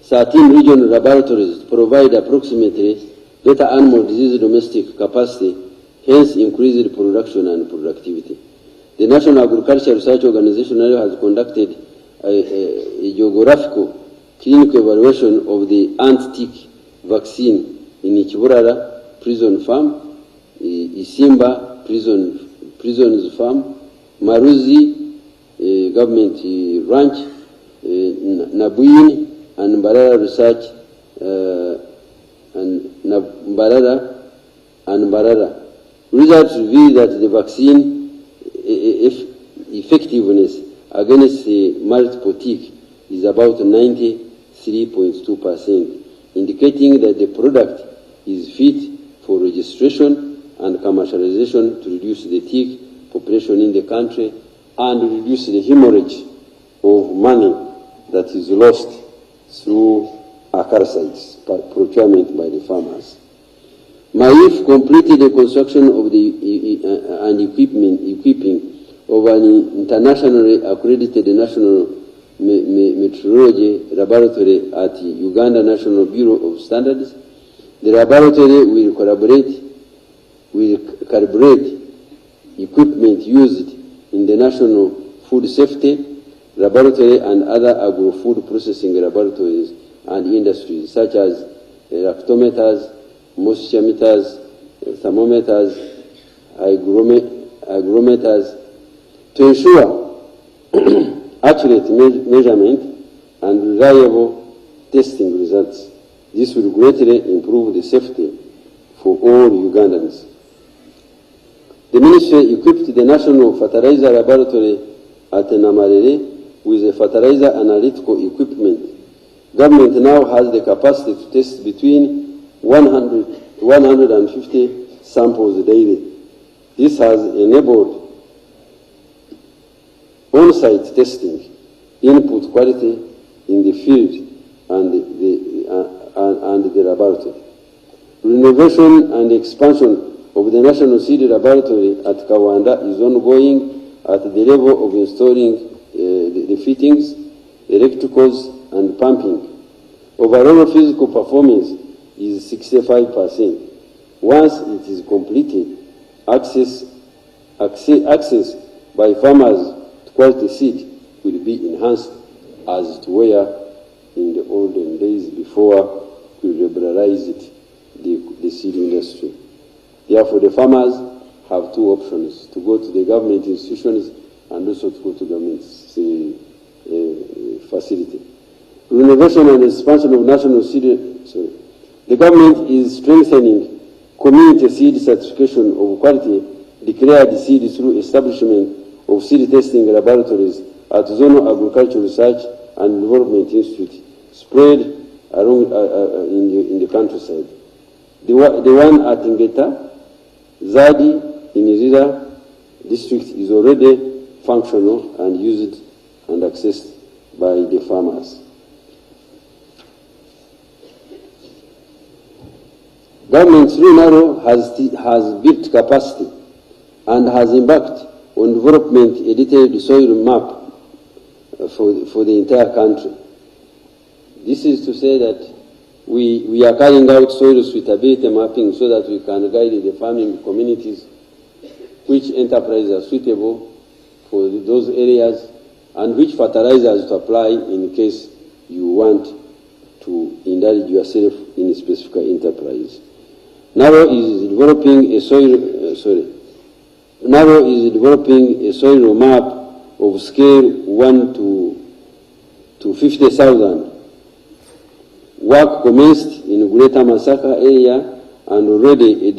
13 regional laboratories to provide approximately better animal disease domestic capacity, hence increased production and productivity. The National Agriculture Research Organization has conducted a geographical clinical evaluation of the ant-tick vaccine in Ichiburara Prison Farm, Isimba Prisons Farm, Maruzi Government Ranch, Nabuin and Mbarara Research and Mbarara. Results reveal that the vaccine effectiveness against the multiple tick is about 93.2%, indicating that the product is fit for registration and commercialization to reduce the tick population in the country and reduce the hemorrhage of money that is lost through acaricides procurement by the farmers. MAIF completed the construction of and equipping of an internationally accredited national meteorology laboratory at Uganda National Bureau of Standards. The laboratory will calibrate equipment used in the National Food Safety Laboratory and other agro-food processing laboratories and industries, such as lactometers, moisture meters, thermometers, hygrometers, to ensure accurate measurement and reliable testing results. This will greatly improve the safety for all Ugandans. The Ministry equipped the National Fertilizer Laboratory at Namarere with a fertilizer analytical equipment. Government now has the capacity to test between 100 to 150 samples daily. This has enabled on-site testing, input quality in the field and the laboratory. Renovation and expansion of the National Seed Laboratory at Kawanda is ongoing at the level of installing the fittings, electricals, and pumping. Overall physical performance is 65%. Once it is completed, access by farmers to quality seed will be enhanced as it were in the olden days before we liberalized the seed industry. Therefore, the farmers have two options: to go to the government institutions and also to go to government facility. Renovation and expansion of national seed. The government is strengthening community seed certification of quality declared seed through establishment of seed testing laboratories at Zonal Agricultural Research and Development Institute spread along in the countryside. The one at Ngeta, Zadi in Irira district is already functional and used and accessed by the farmers. Government through NARO has built capacity and has embarked on development a detailed soil map for the entire country. This is to say that we are carrying out soil suitability mapping so that we can guide the farming communities which enterprises are suitable for those areas and which fertilizers to apply in case you want to indulge yourself in a specific enterprise. NARO is developing a soil map of scale 1 to 50,000. Work commenced in Greater Masaka area and already a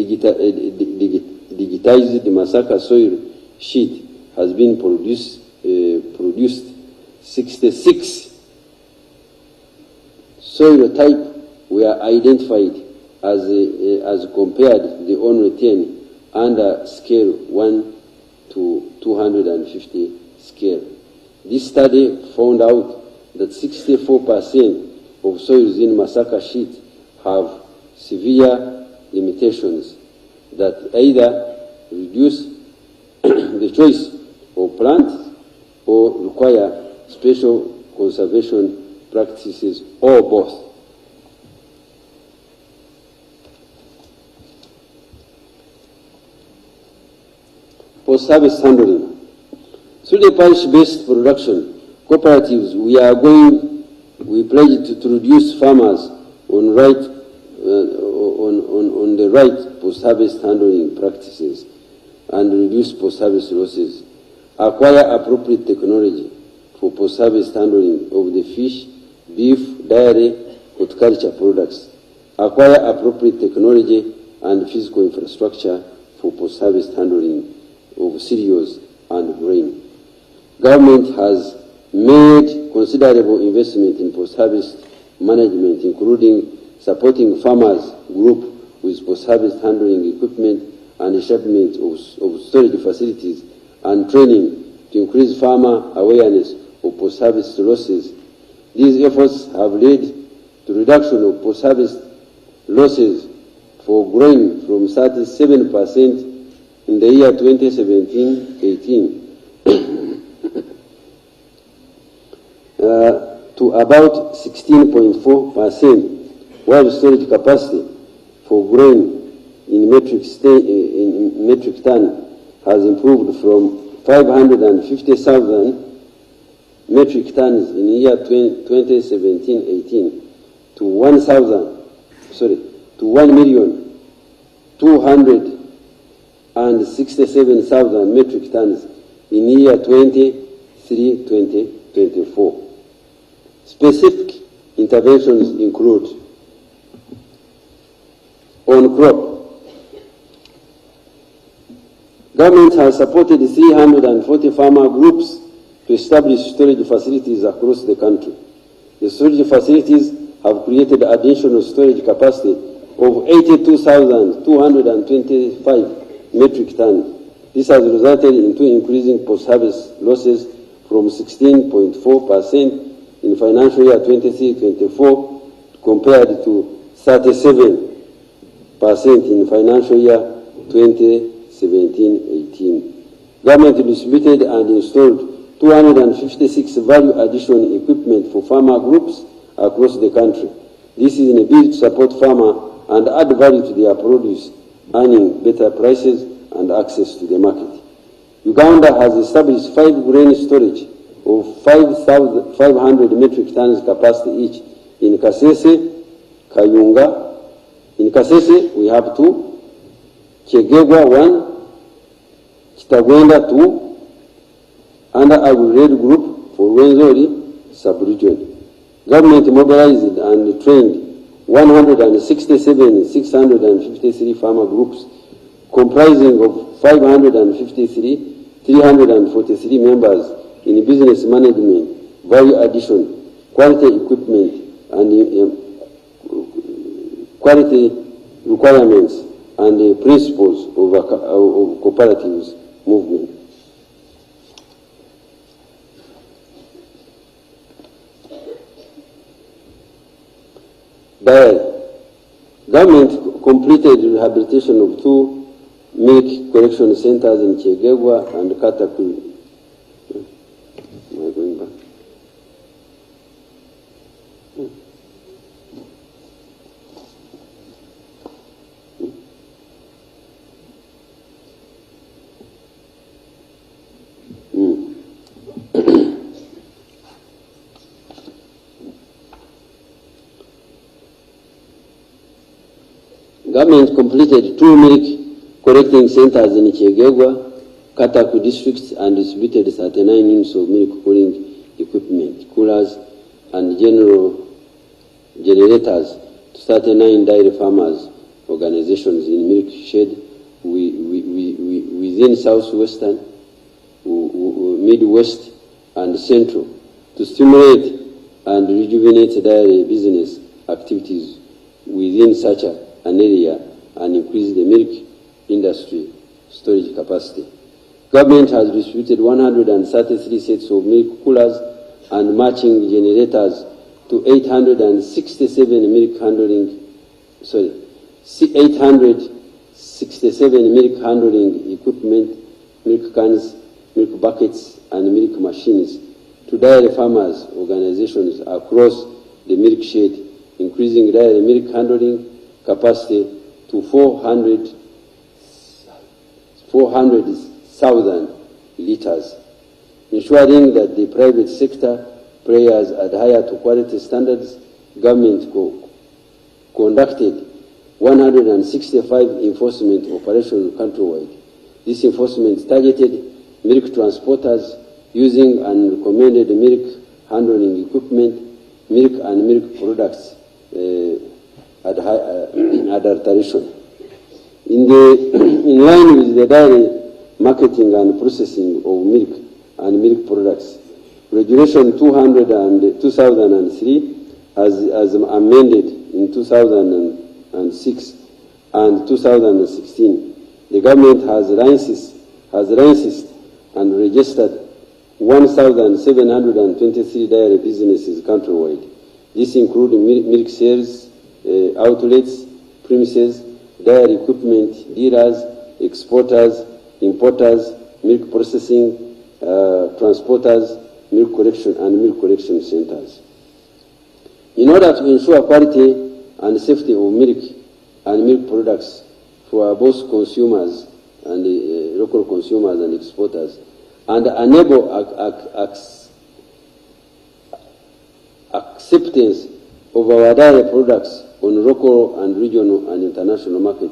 digitized Masaka soil sheet has been produced. 66 soil type were identified as compared to the only 10 under scale 1 to 250 scale. This study found out that 64% of soils in Masaka sheet have severe limitations that either reduce the choice of plants or require special conservation practices or both. Post-service handling. Through the parish-based production cooperatives, we pledge to reduce farmers on the right post-harvest handling practices and reduce post-harvest losses, acquire appropriate technology for post-harvest handling of the fish, beef, dairy, horticulture products, acquire appropriate technology and physical infrastructure for post-harvest handling of cereals and grain. Government has made considerable investment in post-harvest management, including supporting farmers group with post-harvest handling equipment and establishment of storage facilities and training to increase farmer awareness of post-harvest losses. These efforts have led to reduction of post-harvest losses for grain from 37% in the year 2017-18 to about 16.4%, while storage capacity for grain in metric ton has improved from 550,000 metric tons in the year 2017-18 to 1,267,000 metric tons in the year 23-24. Specific interventions include on crop. Government has supported 340 farmer groups to establish storage facilities across the country. The storage facilities have created additional storage capacity of 82,225 metric tons. This has resulted in increasing post-harvest losses from 16.4% in financial year 23-24 compared to 37% in financial year 2017-18. Government distributed and installed 256 value addition equipment for farmer groups across the country. This is in a bid to support farmers and add value to their produce, earning better prices and access to the market. Uganda has established 5 grain storage of 500 metric tons capacity each in Cassava, Kayunga. In Cassava, we have 2, Chegegwa 1, Kitagwenda 2, under our red group for Wenzori sub-region. Government mobilized and trained 167,653 farmer groups comprising of 343 members in business management, value addition, quality equipment, and quality requirements and the principles of cooperatives movement. Government completed rehabilitation of 2 milk collection centers in Chegegwa and Katakuri. Am I going back? Government completed 2 milk collecting centers in Chegegwa, Kataku districts and distributed 39 units of milk cooling equipment, coolers and generators to 39 dairy farmers organizations in milk shed within southwestern, midwest and central to stimulate and rejuvenate dairy business activities within such an area and increase the milk industry storage capacity. Government has distributed 133 sets of milk coolers and matching generators to 867 milk handling equipment, milk cans, milk buckets, and milk machines to dairy farmers organizations across the milk shed, increasing dairy milk handling capacity to 400,000 liters. ensuring that the private sector players adhere to quality standards, government conducted 165 enforcement operations countrywide. This enforcement targeted milk transporters using unrecommended milk handling equipment, milk and milk products adulteration. In line with the dairy marketing and processing of milk and milk products, Regulation 200 and 2003 as amended in 2006 and 2016. The government has licensed and registered 1,723 dairy businesses countrywide. This includes milk sales, outlets, premises, dairy equipment, dealers, exporters, importers, milk processing, transporters, milk collection and milk collection centers. In order to ensure quality and safety of milk and milk products for both consumers and local consumers and exporters, and enable acceptance of our dairy products on local and regional and international market,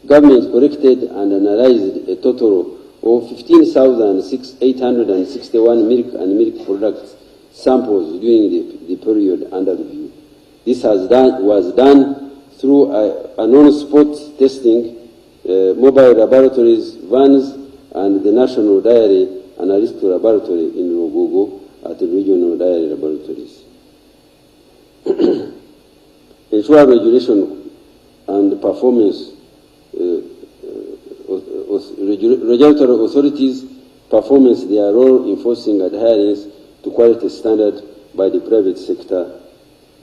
government collected and analyzed a total of 15,861 milk and milk products samples during the period under review. This was done through a non-spot testing, mobile laboratories, vans, and the National Dairy Analytical Laboratory in Rogogo at the regional dairy laboratories. Ensure regulation and performance regulatory authorities performance their role enforcing adherence to quality standard by the private sector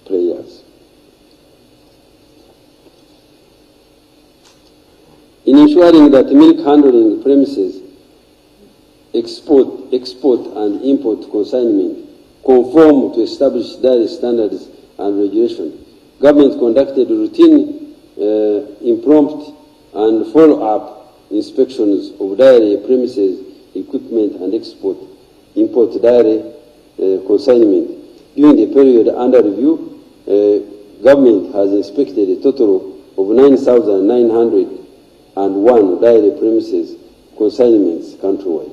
players. In ensuring that milk handling premises, export and import consignment conform to established dairy standards and regulation, government conducted routine, impromptu and follow-up inspections of dairy premises, equipment and import dairy consignment. During the period under review, government has inspected a total of 9,901 dairy premises consignments countrywide.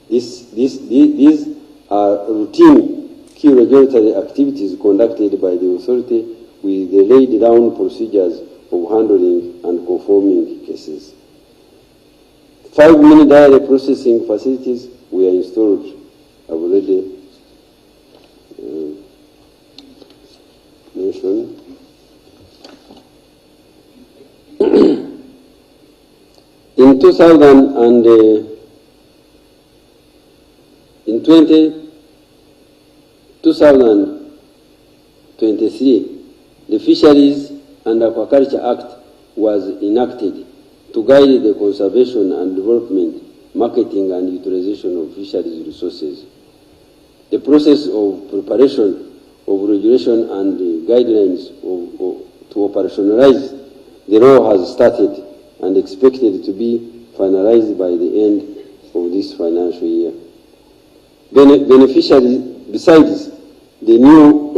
These are routine key regulatory activities conducted by the authority with the laid down procedures of handling and conforming cases. 5 mini dairy processing facilities were installed. I've already mentioned. In 2023, the Fisheries and Aquaculture Act was enacted to guide the conservation and development, marketing and utilization of fisheries resources. The process of preparation of regulation and the guidelines to operationalize the law has started and expected to be finalized by the end of this financial year. Beneficiaries, besides the law,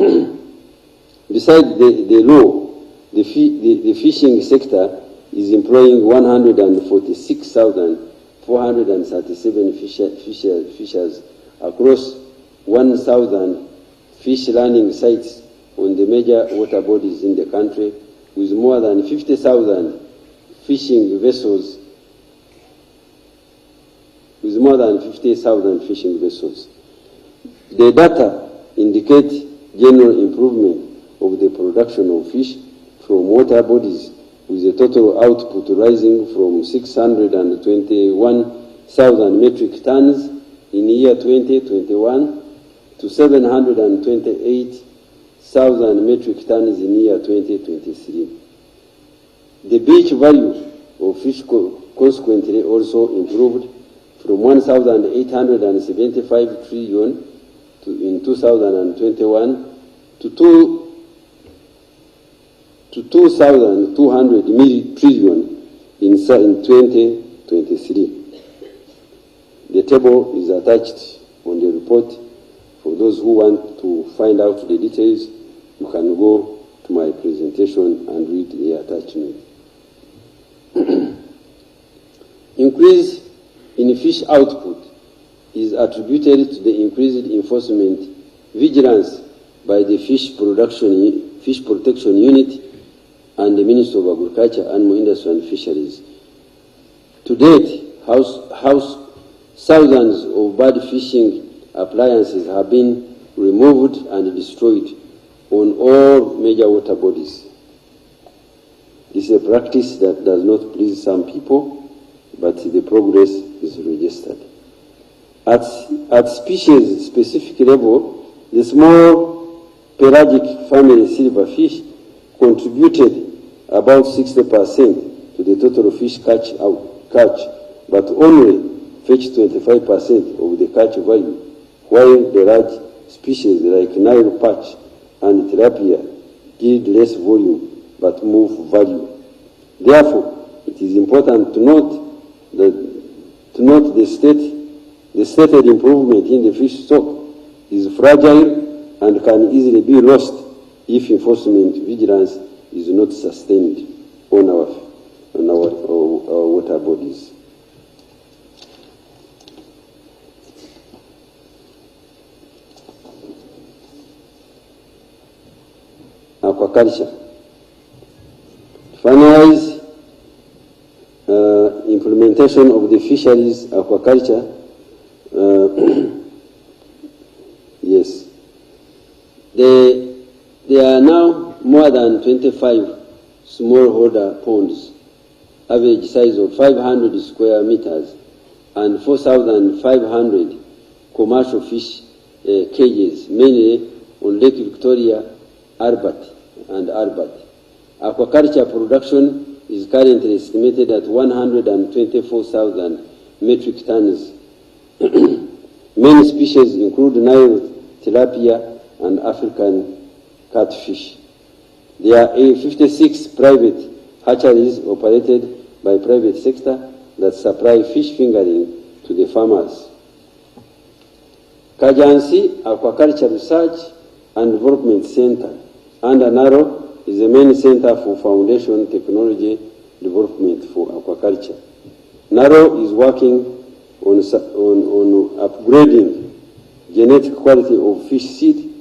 the fishing sector is employing 146,437 fishers across 1,000 fish landing sites on the major water bodies in the country, with more than 50,000 fishing vessels. The data indicate general improvement of the production of fish from water bodies, with a total output rising from 621,000 metric tons in year 2021 to 728,000 metric tons in year 2023. The beach value of fish consequently also improved from 1,875 trillion in 2021 to 2,200 trillion in 2023. The table is attached on the report. For those who want to find out the details, you can go to my presentation and read the attachment. Increase in fish output is attributed to the increased enforcement vigilance by the Fish Protection Unit and the Ministry of Agriculture, Animal Industry and Fisheries. To date, thousands of bird fishing appliances have been removed and destroyed on all major water bodies. This is a practice that does not please some people, but the progress is registered. At species-specific level, the small pelagic family silverfish contributed about 60% to the total fish catch, but only fetched 25% of the catch value, while the large species like Nile perch and tilapia yield less volume but move value. Therefore, it is important to note the stated improvement in the fish stock is fragile and can easily be lost if enforcement vigilance is not sustained on our water bodies. Aquaculture. To finalize implementation of the fisheries aquaculture, yes, there are now more than 25 smallholder ponds, average size of 500 square meters, and 4,500 commercial fish cages, mainly on Lake Victoria, Albert. Aquaculture production is currently estimated at 124,000 metric tons. Many species include Nile tilapia and African catfish. There are 56 private hatcheries operated by private sector that supply fish fingering to the farmers. Kajansi Aquaculture Research and Development Center under NARO is the main center for foundation technology development for aquaculture. NARO is working on upgrading genetic quality of fish seed,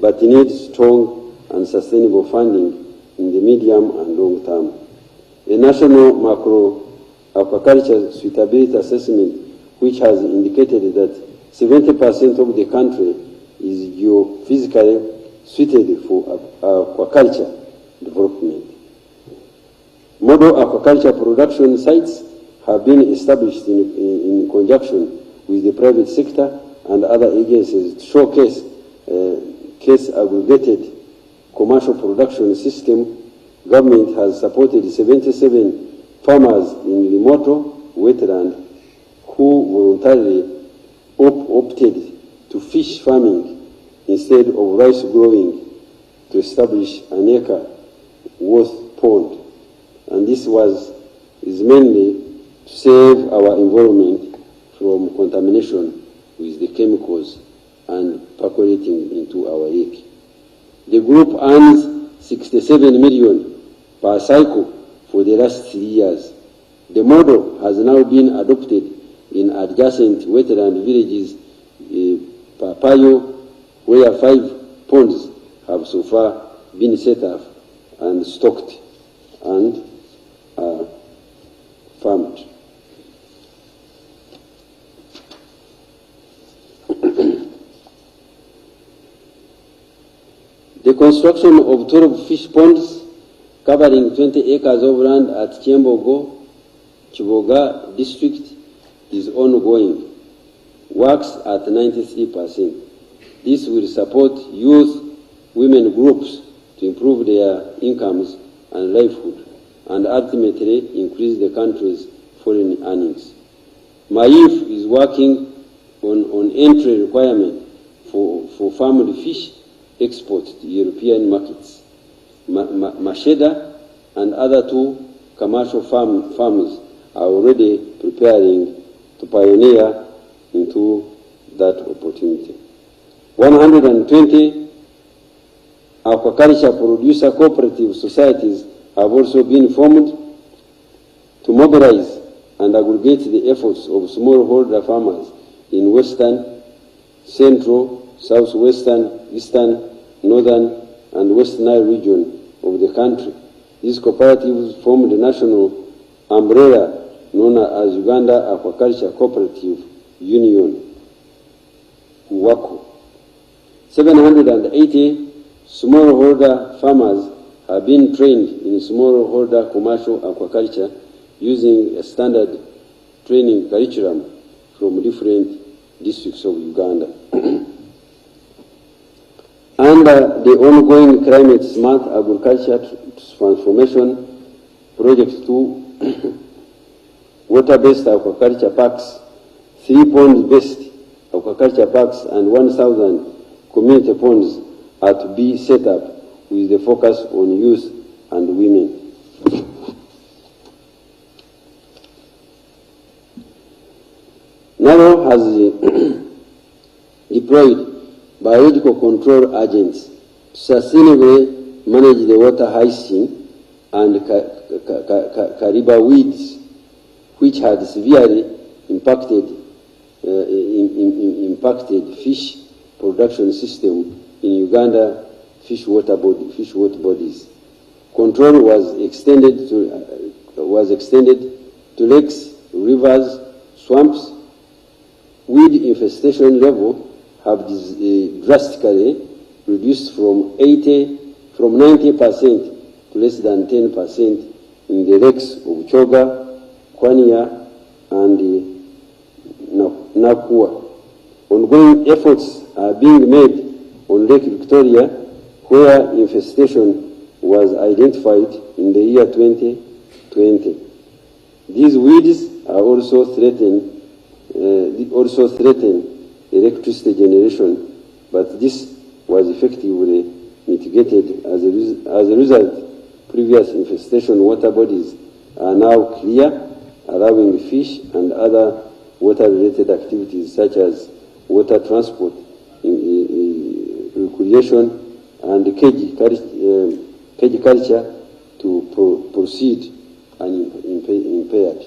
but needs strong and sustainable funding in the medium and long term. A national macro aquaculture suitability assessment, which has indicated that 70% of the country is geophysically suited for aquaculture development. Model aquaculture production sites have been established in conjunction with the private sector and other agencies to showcase case aggregated commercial production system. Government has supported 77 farmers in remote wetland who voluntarily opted to fish farming instead of rice growing to establish an acre worth pond. And this is mainly to save our environment from contamination with the chemicals and percolating into our lake. The group earns 67 million per cycle for the last 3 years. The model has now been adopted in adjacent wetland villages, Papayo, where 5 ponds have so far been set up and stocked and farmed. The construction of 12 fish ponds covering 20 acres of land at Chiembogo, Chiboga district is ongoing. Works at 93%. This will support youth, women groups to improve their incomes and livelihood, and ultimately increase the country's foreign earnings. MAIF is working on entry requirement for farmed fish export to European markets. Masheda and other 2 commercial farms are already preparing to pioneer into that opportunity. 120 aquaculture producer cooperative societies have also been formed to mobilize and aggregate the efforts of smallholder farmers in western, central, southwestern, eastern, northern, and West Nile region of the country. These cooperatives formed a national umbrella known as Uganda Aquaculture Cooperative Union, UWACO. 780 smallholder farmers have been trained in smallholder commercial aquaculture using a standard training curriculum from different districts of Uganda. Under the ongoing Climate Smart Agriculture Transformation Project 2, water-based aquaculture parks, 3 pond-based aquaculture parks, and 1,000 community ponds are to be set up with the focus on youth and women. NARO has deployed biological control agents to sustainably manage the water hyacinth and Kariba weeds, which had severely impacted fish production system in Uganda fish water bodies. Control was extended to lakes, rivers, swamps. Weed infestation level have drastically reduced from 90% to less than 10% in the lakes of Choga, Kwanya, and Nakua. Ongoing efforts are being made on Lake Victoria, where infestation was identified in the year 2020. These weeds are also threaten electricity generation, but this was effectively mitigated. As a result, previous infestation water bodies are now clear, allowing fish and other water-related activities such as water transport, recreation, and cage culture to proceed unimpaired.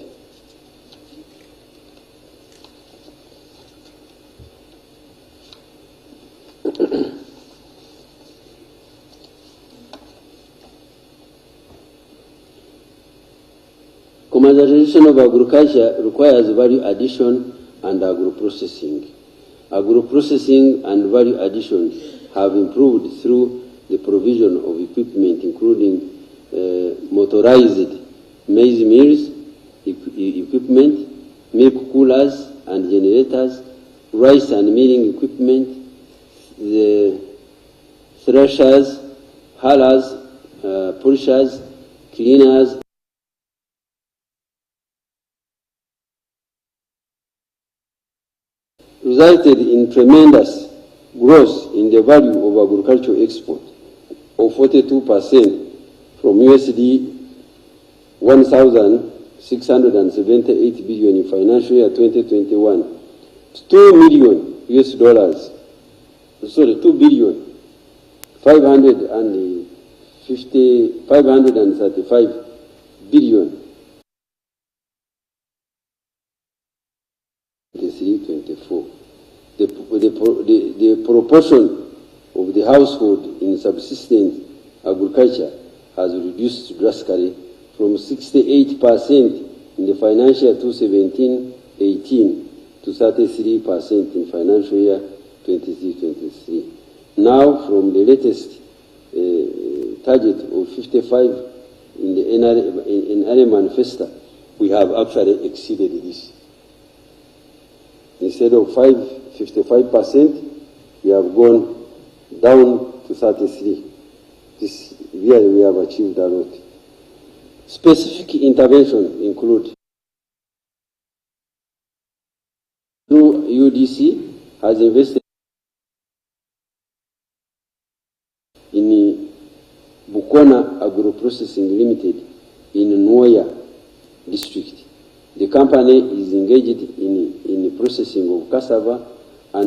Commercialization of agriculture requires value addition and agro-processing. Agro-processing and value addition have improved through the provision of equipment, including motorized maize mills, equipment, milk coolers and generators, rice and milling equipment, the threshers, hullers, polishers, cleaners, resulted in tremendous growth in the value of agricultural export of 42% from USD 1,678 billion in financial year 2021 to $2 million US, sorry, 2 billion 535 billion 23-24. The proportion of the household in subsistence agriculture has reduced drastically from 68% in the financial year 2017-18 to 33% in financial year 23-23. Now, from the latest target of 55 in the NRA Manifesto, we have actually exceeded this. Instead of 55%, we have gone down to 33. This year we have achieved a lot. Specific interventions include through UDC has invested in Bukona Agro-Processing Limited in Nwoya district. The company is engaged in processing of cassava and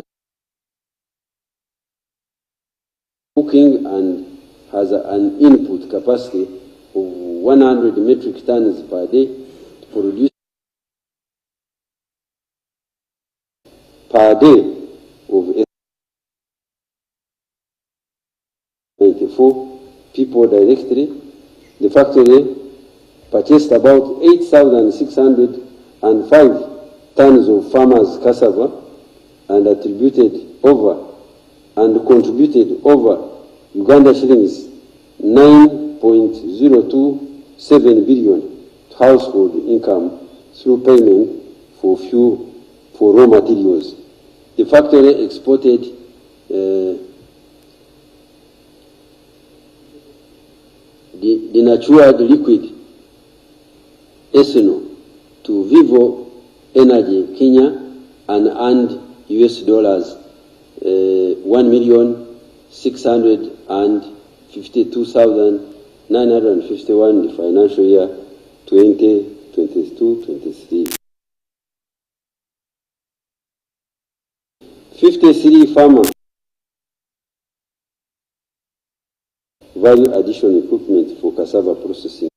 cooking and has an input capacity of 100 metric tons per day to produce per day of 94 people directly. The factory purchased about 8,605 tons of farmers' cassava and contributed over Uganda shillings 9.027 billion to household income through payment for raw materials. The factory exported denatured liquid ethanol to Vivo Energy Kenya and earned US dollars 1,652,951 in the financial year 2022-23. 53 farmers value addition equipment for cassava processing.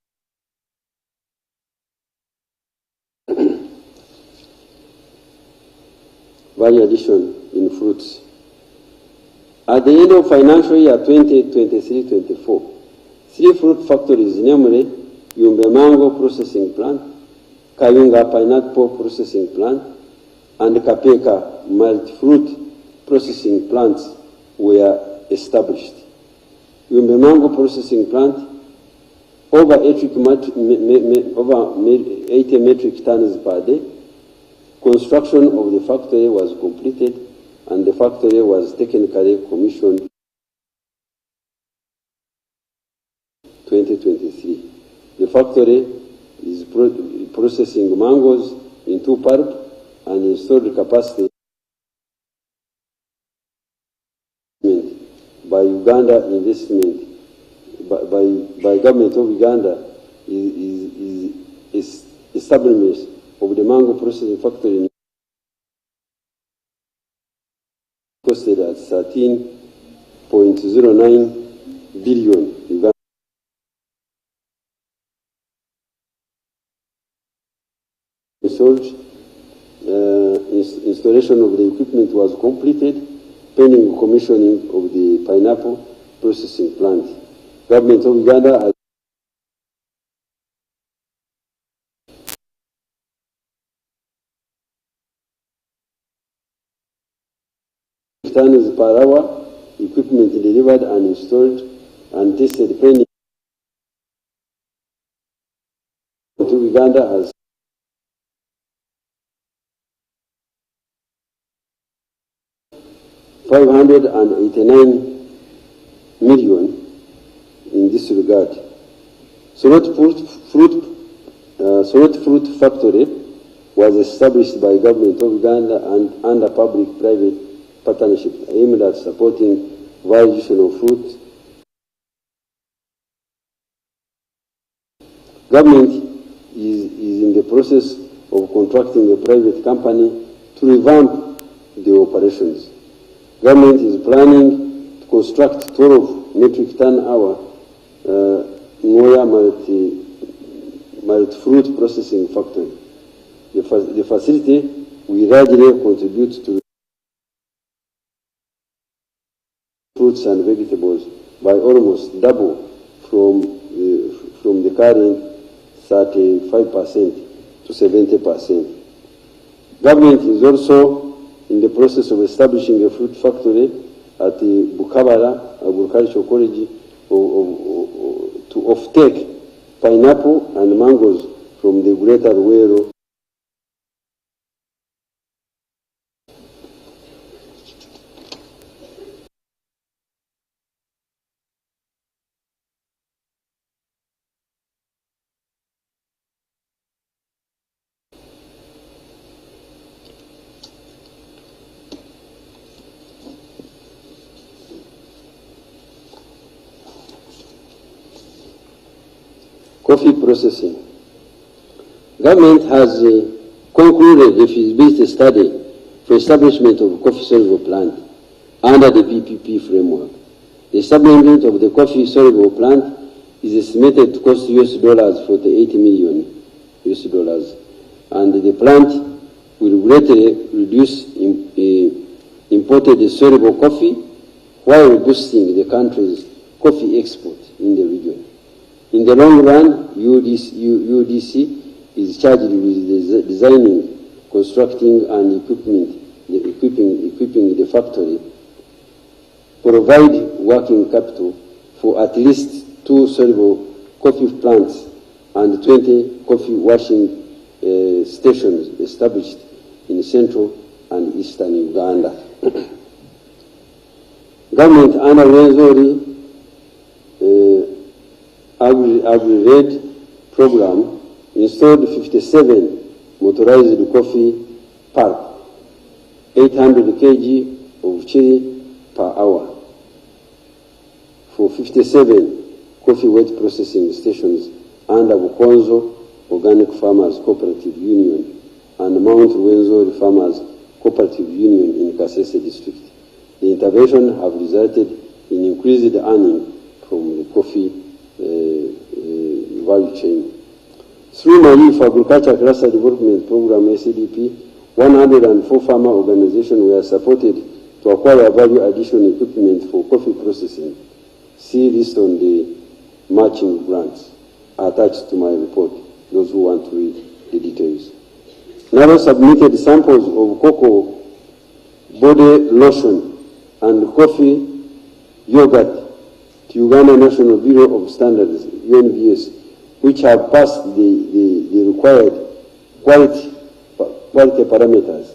Value addition in fruits. At the end of financial year 2023-24, 3 fruit factories, namely Yumbe Mango Processing Plant, Kayunga Pineapple Processing Plant, and Kapeka Multi-Fruit Processing Plants were established. Yumbe Mango Processing Plant, over 80 metric tons per day. Construction of the factory was completed and the factory was technically commissioned 2023. The factory is processing mangoes into pulp and installed capacity by Uganda investment by government of Uganda is establishment of the mango processing factory costed at 13.09 billion Uganda. Installation of the equipment was completed, pending commissioning of the pineapple processing plant. Government of Uganda has tons per hour, equipment delivered and installed and tested pending to Uganda has $589 million in this regard. Salted fruit factory was established by government of Uganda and under public-private partnership aimed at supporting variation of fruit. Government is in the process of contracting a private company to revamp the operations. Government is planning to construct 12 metric ton hour Ngoya multi-fruit processing factory. The facility will largely contribute to fruits and vegetables by almost double from the current 35% to 70%. Government is also in the process of establishing a fruit factory at the Bukabara Agricultural College to offtake pineapple and mangoes from the Greater Ruero. Coffee processing. Government has concluded the feasibility study for establishment of coffee solver plant under the PPP framework. The establishment of the coffee soluble plant is estimated to cost $48 million, and the plant will greatly reduce imported soluble coffee while boosting the country's coffee export in the region. In the long run, UDC is charged with designing, constructing, and equipping the factory, provide working capital for at least 2 soluble coffee plants and 20 coffee washing stations established in central and eastern Uganda. Government under Wenzori Agri-Red program installed 57 motorized coffee park, 800 kg of chili per hour for 57 coffee wet processing stations under Bukonzo Organic Farmers Cooperative Union and Mount Wenzori Farmers Cooperative Union in Kasese district. The intervention have resulted in increased earning from the coffee value chain. Through my Youth Agriculture Cluster Development Program, ACDP, 104 farmer organizations were supported to acquire value addition equipment for coffee processing. See list on the matching grants attached to my report, those who want to read the details. NARO submitted samples of cocoa body lotion and coffee yogurt to Uganda National Bureau of Standards, UNBS, which have passed the required quality parameters,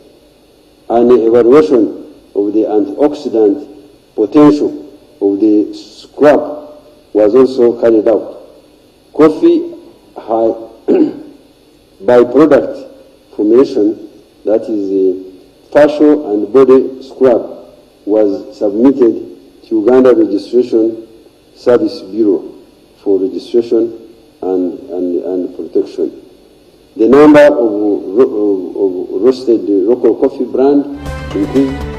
and the evaluation of the antioxidant potential of the scrap was also carried out. Coffee byproduct formulation, that is the facial and body scrap, was submitted to Uganda Registration Service Bureau for registration and protection. The number of roasted local coffee brand increased.